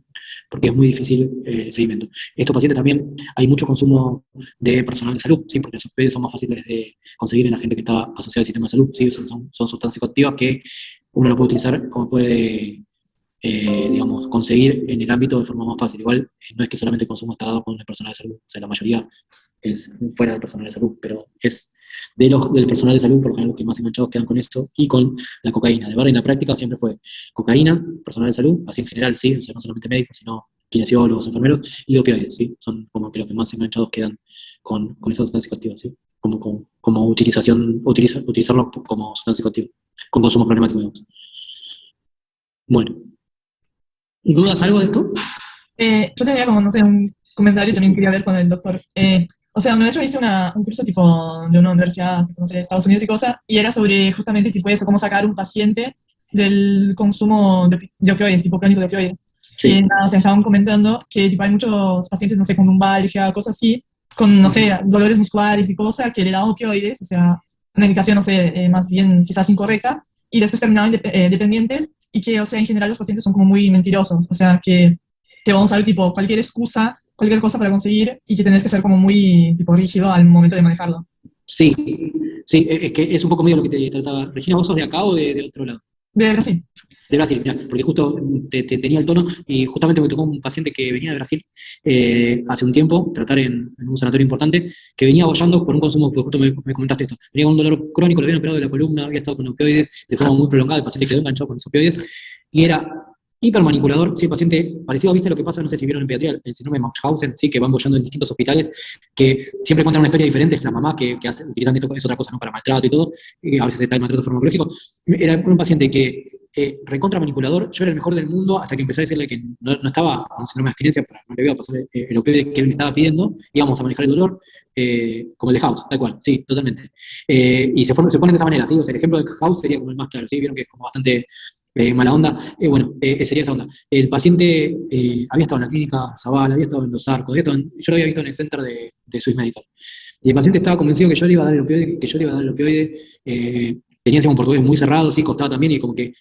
Porque es muy difícil el seguimiento. Estos pacientes también hay mucho consumo de personal de salud, ¿sí? Porque los opioides son más fáciles de conseguir en la gente que está asociada al sistema de salud, ¿sí? Son sustancias psicoactivas que uno lo puede utilizar o puede digamos, conseguir en el ámbito de forma más fácil. Igual no es que solamente el consumo está dado con el personal de salud, o sea, la mayoría es fuera del personal de salud, pero es del personal de salud, por lo general los que más enganchados quedan con eso, y con la cocaína. De verdad, en la práctica siempre fue cocaína, personal de salud, así en general, sí, o sea, no solamente médicos, sino kinesiólogos, enfermeros, y opioides, sí, son como que los que más enganchados quedan con esas sustancias psicoactivas, sí, como utilizarlo como sustancia psicoactiva, con consumo problemático, digamos. Bueno. ¿Dudas algo de esto? Yo tendría como, no sé, un comentario también quería ver con el doctor. O sea, una vez yo hice un curso tipo de una universidad, tipo, no sé, de Estados Unidos y cosas, y era sobre justamente tipo eso, cómo sacar un paciente del consumo de opioides, tipo crónico de opioides. Sí. Y nada, o sea, estaban comentando que tipo, hay muchos pacientes, no sé, con lumbalgia, cosas así, con, no sé, dolores musculares y cosas, que le dan opioides, o sea, una indicación, no sé, más bien quizás incorrecta, y después terminaban dependientes, y que, o sea, en general los pacientes son como muy mentirosos, o sea, que te vamos a dar tipo cualquier excusa, cualquier cosa para conseguir, y que tenés que ser como muy tipo rígido al momento de manejarlo. Sí, sí, es que es un poco medio lo que te trataba. Regina, ¿vos sos de acá o de otro lado? De Brasil. De Brasil, mira, porque justo te tenía el tono y justamente me tocó un paciente que venía de Brasil hace un tiempo, tratar en un sanatorio importante, que venía boyando por un consumo, porque justo me comentaste esto, venía con un dolor crónico, le habían operado de la columna, había estado con opioides de forma muy prolongada, el paciente quedó enganchado con los opioides y era hipermanipulador, sí, el paciente parecido, ¿viste lo que pasa? No sé si vieron en pediatría, el síndrome de Mauthausen, sí, que van boyando en distintos hospitales, que siempre cuentan una historia diferente, es la mamá que utilizan esto, es otra cosa, ¿no? Para maltrato y todo, a veces está el maltrato farmacológico. Era un paciente que recontra manipulador, yo era el mejor del mundo hasta que empecé a decirle que no estaba con síndrome de abstinencia, no le iba a pasar el opioide que él me estaba pidiendo, íbamos a manejar el dolor, como el de House, tal cual, sí, totalmente. Y se ponen de esa manera, ¿sí? O sea, el ejemplo de House sería como el más claro, ¿sí? Vieron que es como bastante mala onda. Bueno, sería esa onda. El paciente había estado en la clínica Zavala, había estado en Los Arcos, yo lo había visto en el center de Swiss Medical. Y el paciente estaba convencido que yo le iba a dar el opioide, tenía encima un portugués muy cerrado, sí, costaba también, y como que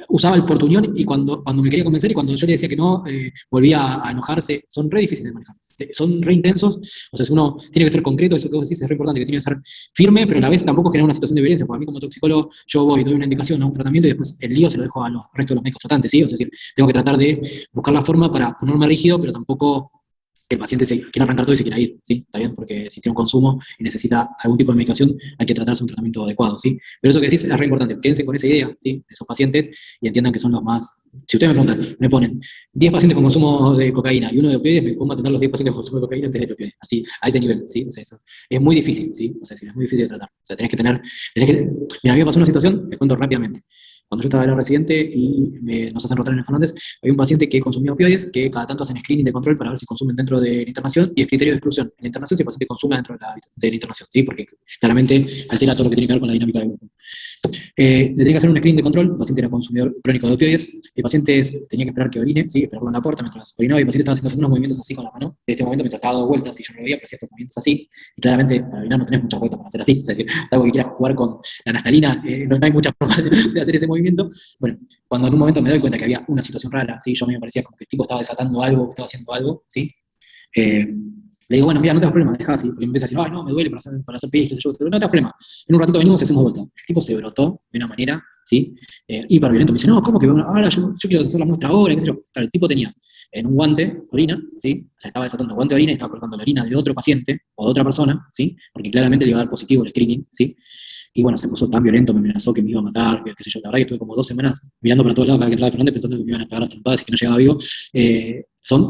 usaba el portuñol, y cuando me quería convencer, y cuando yo le decía que no, volvía a enojarse. Son re difíciles de manejar, son re intensos, o sea, uno tiene que ser concreto, eso que vos decís es re importante, que tiene que ser firme, pero a la vez tampoco genera una situación de violencia, porque a mí como toxicólogo, yo voy, doy una indicación a un tratamiento, y después el lío se lo dejo a los restos de los médicos tratantes, ¿sí? Es decir, tengo que tratar de buscar la forma para ponerme rígido, pero tampoco que el paciente se quiera arrancar todo y se quiera ir, ¿sí? Está bien, porque si tiene un consumo y necesita algún tipo de medicación, hay que tratarse un tratamiento adecuado, ¿sí? Pero eso que decís es re importante, quédense con esa idea, ¿sí? De esos pacientes, y entiendan que son los más... Si ustedes me preguntan, me ponen 10 pacientes con consumo de cocaína y uno de opioides, me pongo a tener los 10 pacientes con consumo de cocaína en tener de opioides, así, a ese nivel, ¿sí? O sea, eso es muy difícil, ¿sí? O sea, es muy difícil de tratar. O sea, mira, a mí me pasó una situación, les cuento rápidamente. Cuando yo estaba en la residente y nos hacen rotar en el Fernández, había un paciente que consumía opioides, que cada tanto hacen screening de control para ver si consumen dentro de la internación, y es criterio de exclusión en la internación si el paciente consume dentro de la internación, ¿sí? Porque claramente altera todo lo que tiene que ver con la dinámica del grupo. Le tenía que hacer un screening de control, el paciente era consumidor crónico de opioides, el paciente tenía que esperar que orine, ¿sí? Esperarlo en la puerta mientras orinaba, y el paciente estaba haciendo unos movimientos así con la mano, en este momento mientras estaba dando vueltas, y yo no lo veía, pero hacía estos movimientos así, y claramente para orinar no tenés muchas vueltas para hacer así, es decir, es algo que quieras jugar con la naftalina, no hay mucha forma de hacer ese movimiento. Bueno, cuando en un momento me doy cuenta que había una situación rara, ¿sí? Yo a mí me parecía como que el tipo estaba desatando algo, estaba haciendo algo, ¿sí? Le digo, bueno, mira, no te das problema, dejá así, porque empieza a decir, ay, no, me duele para hacer pis, qué sé yo, pero no te das problema. En un ratito venimos y hacemos vuelta. El tipo se brotó de una manera, ¿sí? Hiper violento. Me dice, no, ¿cómo que ahora yo quiero hacer la muestra ahora, qué sé yo? Claro, el tipo tenía en un guante orina, ¿sí? O sea, estaba desatando el guante de orina y estaba colocando la orina de otro paciente o de otra persona, ¿sí? Porque claramente le iba a dar positivo el screening, ¿sí? Y bueno, se puso tan violento, me amenazó que me iba a matar, que qué sé yo. La verdad que estuve como 2 semanas mirando para todos lados cada que entraba Fernández pensando que me iban a pegar las trompadas y que no llegaba vivo.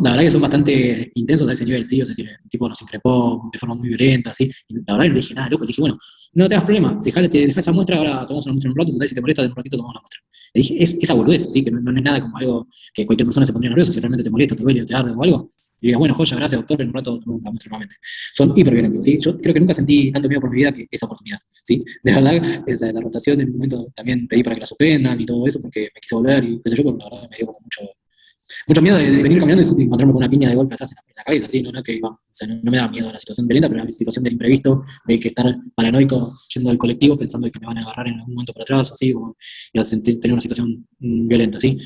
La verdad que son bastante intensos a ese nivel, ¿sí? O sea, el tipo nos increpó de forma muy violenta, ¿sí? Y la verdad que no le dije nada, loco. Le dije, bueno, no te das problema, dejá esa muestra, ahora tomamos una muestra en un rato, si te molesta, de un ratito tomamos la muestra. Le dije, esa boludez, ¿sí? Que no es nada como algo que cualquier persona se pondría nerviosa, si realmente te molesta, te duele, te arde o algo. Y diga, bueno, joya, gracias, doctor, en un rato tomamos la muestra nuevamente. Son hiper violentos, ¿sí? Yo creo que nunca sentí tanto miedo por mi vida que esa oportunidad, ¿sí? De verdad, o sea, la rotación en un momento también pedí para que la suspendan y todo eso porque me quise volver y qué sé yo, pero la verdad me dio como mucho miedo de venir caminando y encontrarme con una piña de golpe atrás en la cabeza, ¿sí? No que iba, o sea, no me da miedo la situación violenta, pero la situación del imprevisto, de que estar paranoico yendo al colectivo pensando que me van a agarrar en algún momento por atrás, así, como, y tener una situación violenta, ¿sí?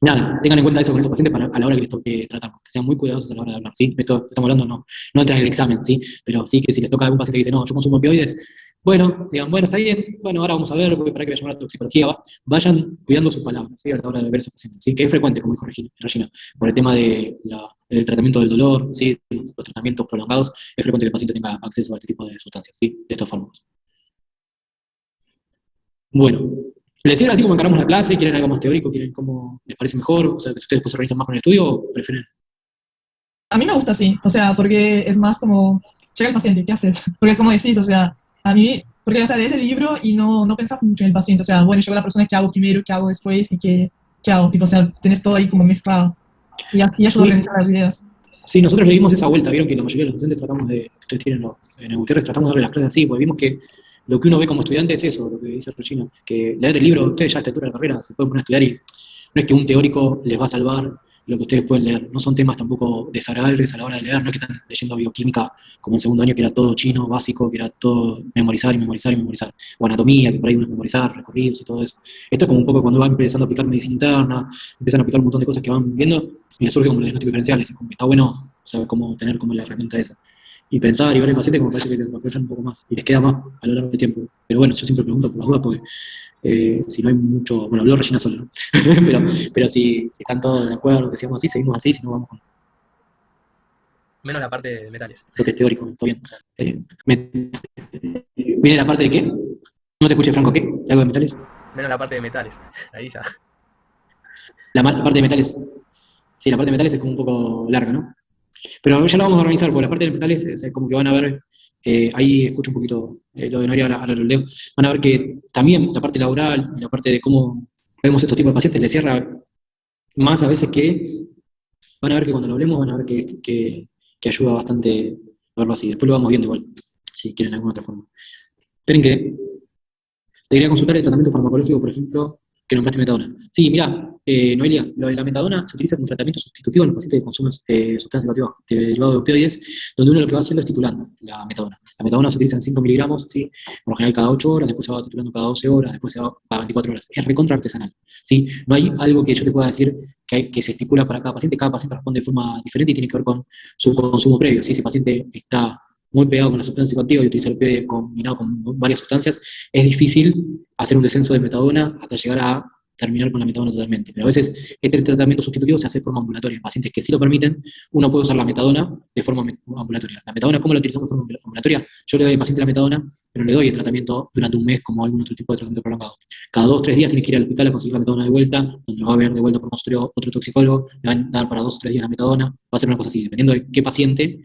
Nada, tengan en cuenta eso con esos pacientes a la hora que les toque tratarlos, que sean muy cuidadosos a la hora de hablar, ¿sí? Esto estamos hablando, no entra en el examen, ¿sí? Pero sí que si les toca a algún paciente que dice, no, yo consumo opioides, bueno, digan, bueno, está bien, bueno, ahora vamos a ver, para que voy a llamar a toxicología, vayan cuidando sus palabras, ¿sí? A la hora de ver a esos pacientes, ¿sí? Que es frecuente, como dijo Regina, por el tema del tratamiento del dolor, ¿sí? Los tratamientos prolongados, es frecuente que el paciente tenga acceso a este tipo de sustancias, ¿sí? De estos fármacos. Bueno, ¿les sirve así como encaramos la clase? ¿Quieren algo más teórico? ¿Quieren cómo les parece mejor? O sea, que ustedes después se organizan más con el estudio o prefieren? A mí me gusta así, o sea, porque es más como, llega el paciente, ¿qué haces? Porque es como decís, o sea, a mí, porque, o sea, lees el libro y no pensás mucho en el paciente, o sea, bueno, llegó la persona, ¿qué hago primero? ¿Qué hago después? ¿Y qué hago? Tipo, o sea, tenés todo ahí como mezclado. Y así ayuda a Sí, organizar las ideas. sí, nosotros le dimos esa vuelta, vieron que la mayoría de los docentes tratamos ustedes tienen en el Gutiérrez, tratamos de darle las clases así, porque vimos que lo que uno ve como estudiante es eso, lo que dice Regina, que leer el libro, ustedes ya a esta altura de la carrera se pueden poner a estudiar y no es que un teórico les va a salvar lo que ustedes pueden leer, no son temas tampoco desagradables a la hora de leer, no es que están leyendo bioquímica como en segundo año que era todo chino, básico, que era todo memorizar y memorizar y memorizar, o anatomía, que por ahí uno es memorizar, recorridos y todo eso. Esto es como un poco cuando va empezando a aplicar medicina interna, empiezan a aplicar un montón de cosas que van viendo y les surge como los diagnósticos diferenciales, y como que está bueno saber cómo tener como la herramienta esa. Y pensar y ver el paciente como parece que lo aprovechan un poco más y les queda más a lo largo del tiempo. Pero bueno, yo siempre pregunto por las dudas porque si no hay mucho, bueno, habló Regina solo, ¿no? pero si están todos de acuerdo, que sigamos así, seguimos así, si no vamos con Menos la parte de metales. lo que es teórico, todo bien. O sea, ¿viene la parte de qué? No te escuché, Franco, ¿qué? ¿Algo de metales? Menos la parte de metales. Ahí ya. La parte de metales. Sí, la parte de metales es como un poco larga, ¿no? Pero ya lo vamos a organizar, porque la parte de metales es como que van a ver, ahí escucho un poquito lo de Noria, ahora lo leo, van a ver que también la parte laboral y la parte de cómo vemos estos tipos de pacientes les cierra más a veces que, van a ver que cuando lo hablemos, van a ver que ayuda bastante verlo así. Después lo vamos viendo igual, si quieren de alguna otra forma. Esperen que te quería consultar el tratamiento farmacológico, por ejemplo, que nombraste metadona. Sí, mira, Noelia, lo de la metadona se utiliza como tratamiento sustitutivo en los pacientes que consumen sustancias derivadas de opioides, donde uno lo que va haciendo es titulando la metadona. La metadona se utiliza en 5 miligramos, ¿sí? Por lo general cada 8 horas, después se va titulando cada 12 horas, después se va cada 24 horas. Es recontra artesanal, ¿sí? No hay algo que yo te pueda decir que se estipula para cada paciente responde de forma diferente y tiene que ver con su consumo previo. Si ese paciente está muy pegado con la sustancia psicoactiva y utiliza el opioide combinado con varias sustancias, es difícil hacer un descenso de metadona hasta llegar a terminar con la metadona totalmente. Pero a veces este tratamiento sustitutivo se hace de forma ambulatoria. En pacientes que sí lo permiten, uno puede usar la metadona de forma ambulatoria. ¿La metadona cómo la utilizamos de forma ambulatoria? Yo le doy al paciente la metadona, pero le doy el tratamiento durante un mes como algún otro tipo de tratamiento prolongado. Cada 2 o 3 días tiene que ir al hospital a conseguir la metadona de vuelta, donde lo va a ver de vuelta por consultorio otro toxicólogo, le van a dar para 2 o 3 días la metadona, va a ser una cosa así, dependiendo de qué paciente.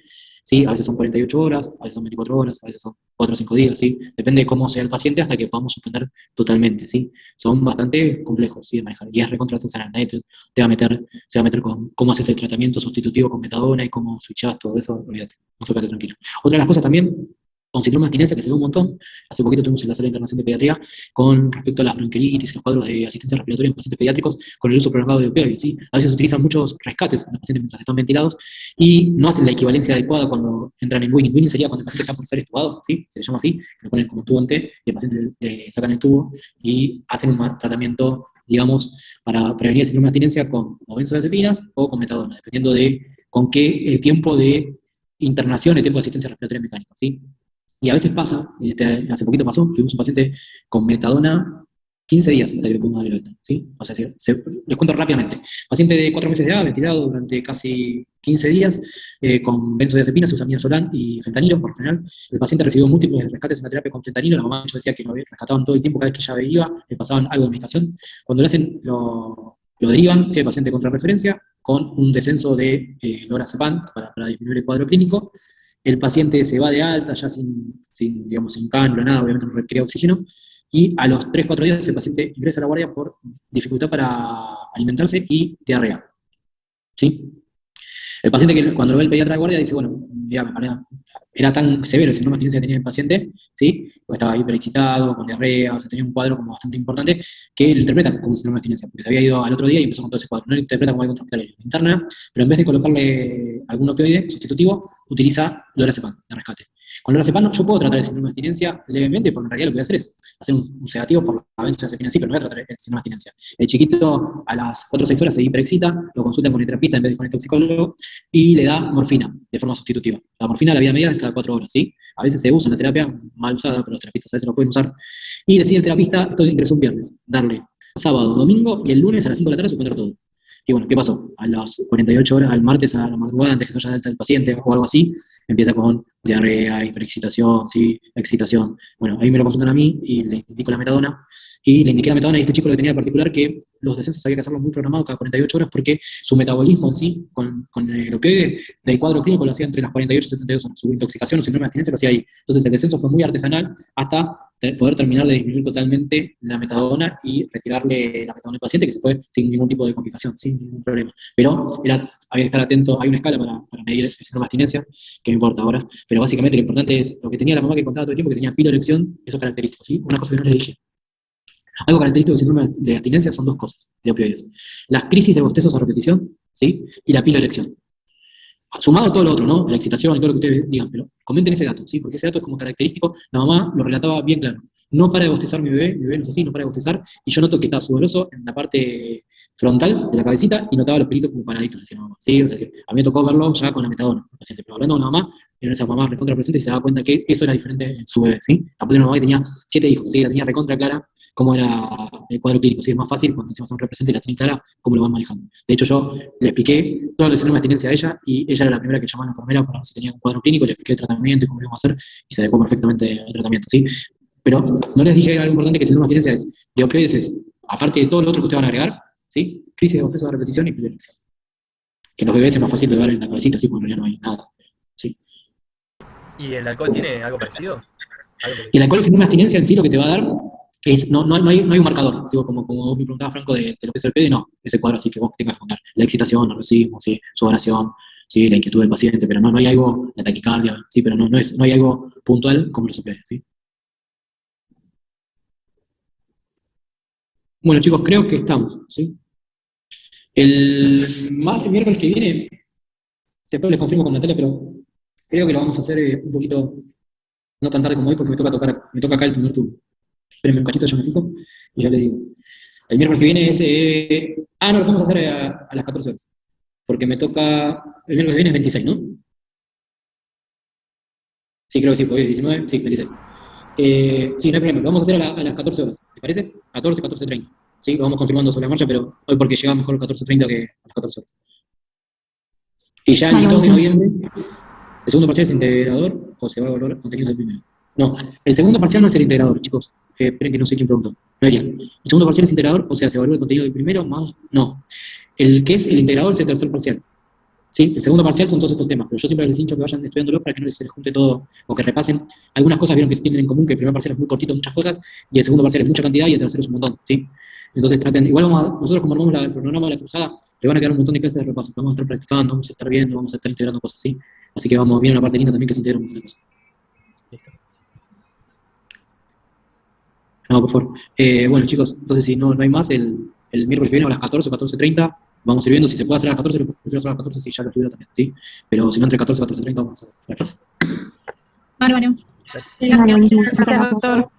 ¿Sí? A veces son 48 horas, a veces son 24 horas, a veces son 4 o 5 días, ¿sí? Depende de cómo sea el paciente hasta que podamos suspender totalmente, ¿sí? Son bastante complejos, ¿sí? De manejar. Y es recontra artesanal. Nadie te va a meter, se va a meter con cómo haces el tratamiento sustitutivo con metadona y cómo switchás, todo eso, olvídate. No se quede tranquilo. Otra de las cosas también, con síndrome de abstinencia, que se ve un montón. Hace poquito tuvimos en la sala de internación de pediatría con respecto a las bronquiolitis y los cuadros de asistencia respiratoria en pacientes pediátricos con el uso prolongado de opioides, ¿sí? A veces se utilizan muchos rescates en los pacientes mientras están ventilados y no hacen la equivalencia adecuada cuando entran en winning. Winning sería cuando el paciente está por ser estubado, ¿sí? Se le llama así, que lo ponen como tubo en T y el paciente le sacan el tubo y hacen un tratamiento, digamos, para prevenir el síndrome de abstinencia con o benzodiazepinas o con metadona, dependiendo de con que el tiempo de internación, el tiempo de asistencia respiratoria mecánica, ¿sí? Y a veces pasa, hace poquito pasó, tuvimos un paciente con metadona 15 días hasta que le pudimos dar el alta, ¿sí? O sea, les cuento rápidamente. Paciente de 4 meses de edad, ventilado durante casi 15 días, con benzodiazepinas, sulfamidazolam y fentanilo, por lo general. El paciente recibió múltiples rescates en la terapia con fentanilo. La mamá yo decía que lo rescataban todo el tiempo, cada vez que ella iba, le pasaban algo de medicación. Cuando le hacen, lo derivan, ¿sí? El paciente contra referencia, con un descenso de lorazepam para disminuir el cuadro clínico. El paciente se va de alta, ya sin cánula, nada, obviamente no requiere oxígeno. Y a los 3-4 días el paciente ingresa a la guardia por dificultad para alimentarse y diarrea. ¿Sí? El paciente que cuando lo ve el pediatra de guardia dice, bueno, mira, era tan severo el síndrome de abstinencia que tenía el paciente, ¿sí? Porque estaba hiperexcitado, con diarrea, o sea, tenía un cuadro como bastante importante, que lo interpreta como síndrome de abstinencia, porque se había ido al otro día y empezó con todo ese cuadro. No lo interpreta como algo intrahospitalario, lo interna, pero en vez de colocarle algún opioide sustitutivo, utiliza lorazepam de rescate. Con lorazepam yo puedo tratar el síndrome de abstinencia levemente, porque en realidad lo que voy a hacer es hacer un sedativo por la benzodiazepina, sí, pero no voy a tratar el síndrome de abstinencia. El chiquito a las 4 o 6 horas se hiperexcita, lo consulta con el terapista en vez de con el toxicólogo, y le da morfina de forma sustitutiva. La morfina, la vida media es cada 4 horas, ¿sí? A veces se usa en la terapia, mal usada, pero los terapistas a veces lo pueden usar. Y decide el terapista, esto ingresó un viernes, darle sábado, domingo y el lunes a las 5 de la tarde suspender todo. Y bueno, ¿qué pasó? A las 48 horas, al martes a la madrugada, antes que se vaya de alta el paciente o algo así, empieza con diarrea, hiperexcitación, ¿sí? Excitación. Bueno, ahí me lo consultan a mí y le indico la metadona. Y le indiqué la metadona y este chico lo que tenía en particular que los descensos había que hacerlos muy programados cada 48 horas porque su metabolismo en sí, con el opioide, del cuadro clínico lo hacía entre las 48 y 72 horas. Su intoxicación o síndrome de abstinencia lo hacía ahí. Entonces el descenso fue muy artesanal hasta poder terminar de disminuir totalmente la metadona y retirarle la metadona al paciente, que se fue sin ningún tipo de complicación, sin ningún problema. Pero había que estar atento, hay una escala para medir el síndrome de abstinencia, que me importa ahora, pero básicamente lo importante es lo que tenía la mamá que contaba todo el tiempo, que tenía piloerección, eso es característico, ¿sí? Una cosa que no les dije. Algo característico del síndrome de abstinencia son dos cosas de opioides. Las crisis de bostezos a repetición, ¿sí? Y la piloerección. Sumado a todo lo otro, ¿no? La excitación y todo lo que ustedes digan, pero comenten ese dato, ¿sí? Porque ese dato es como característico, la mamá lo relataba bien claro. No para de bostezar mi bebé no es así, no para de bostezar, y yo noto que está sudoroso en la parte frontal de la cabecita y notaba los pelitos como paraditos, decía la mamá, ¿sí? O sea, a mí me tocó verlo ya con la metadona, el paciente, pero hablando con la mamá, en esa mamá recontra presente y se daba cuenta que eso era diferente en su bebé, ¿sí? La una mamá que tenía 7 hijos, ¿sí? La tenía recontra clara cómo era el cuadro clínico, ¿sí? Es más fácil cuando encima son representes y la tienen clara cómo lo van manejando. De hecho, yo le expliqué todo el síndrome de abstinencia a ella y ella era la primera que llamaba a la enfermera para ver si tenía un cuadro clínico, le expliqué el tratamiento y cómo lo íbamos a hacer y se adecuó perfectamente al tratamiento, ¿sí? Pero no les dije algo importante que el síndrome de abstinencia es, de opioides es, aparte de todo lo otro que ustedes van a agregar, ¿sí? Crisis de bostezo de repetición y piloerección. Que los bebés es más fácil de ver en la cabecita, ¿sí? Porque en realidad no hay nada, ¿sí? ¿Y el alcohol tiene algo parecido? Y el alcohol, el síndrome de abstinencia en sí lo que te va a dar es, no hay un marcador, ¿sí? Como vos me preguntabas, Franco, de lo que es el opioide, no, ese cuadro así que vos tengas que contar. La excitación, el nerviosismo, ¿sí? Sudoración, ¿sí? La inquietud del paciente, pero no hay algo, la taquicardia, ¿sí? Pero no hay algo puntual como los opioides, ¿sí? Bueno, chicos, creo que estamos, ¿sí? El miércoles que viene, después les confirmo con Natalia, pero creo que lo vamos a hacer un poquito, no tan tarde como hoy, porque me toca acá el primer turno. Espérenme un cachito, yo me fijo, y ya le digo. El miércoles que viene es... no, lo vamos a hacer a las 14 horas. Porque me toca... El miércoles que viene es 26, ¿no? Sí, creo que sí, porque es 19, sí, 26. Sí, no hay problema, lo vamos a hacer a las 14 horas, ¿te parece? 14, 14:30. Sí, lo vamos confirmando sobre la marcha, pero hoy porque llega mejor 14:30 que a las 14 horas. Y ya el 2 de noviembre, ¿el segundo parcial es integrador o se va a evaluar contenidos del primero? No, el segundo parcial no es el integrador, chicos. Esperen que no sé quién preguntó. Noelia, ¿el segundo parcial es integrador? O sea, ¿se evalúa el contenido del primero más? No. El que es el integrador es el tercer parcial. ¿Sí? El segundo parcial son todos estos temas, pero yo siempre les hincho que vayan estudiándolo para que no se les junte todo o que repasen. Algunas cosas vieron que tienen en común, que el primer parcial es muy cortito, muchas cosas, y el segundo parcial es mucha cantidad y el tercero es un montón, ¿sí? Entonces traten, igual nosotros como armamos el programa de la cruzada, le van a quedar un montón de clases de repaso, vamos a estar practicando, vamos a estar viendo, vamos a estar integrando cosas, ¿sí? Así que vamos, viene una parte linda también que se integra un montón de cosas. Listo. No, por favor. Bueno, chicos, entonces si no hay más, el miércoles que viene a las 14 o 14:30, vamos a ir viendo si se puede hacer a las 14, lo prefiero hacer a las 14 si ya lo estuviera también, ¿sí? Pero si no, entre 14 y 14:30 vamos a hacer la clase. Bárbaro. Gracias. Vale, buenísimo. Gracias, doctor.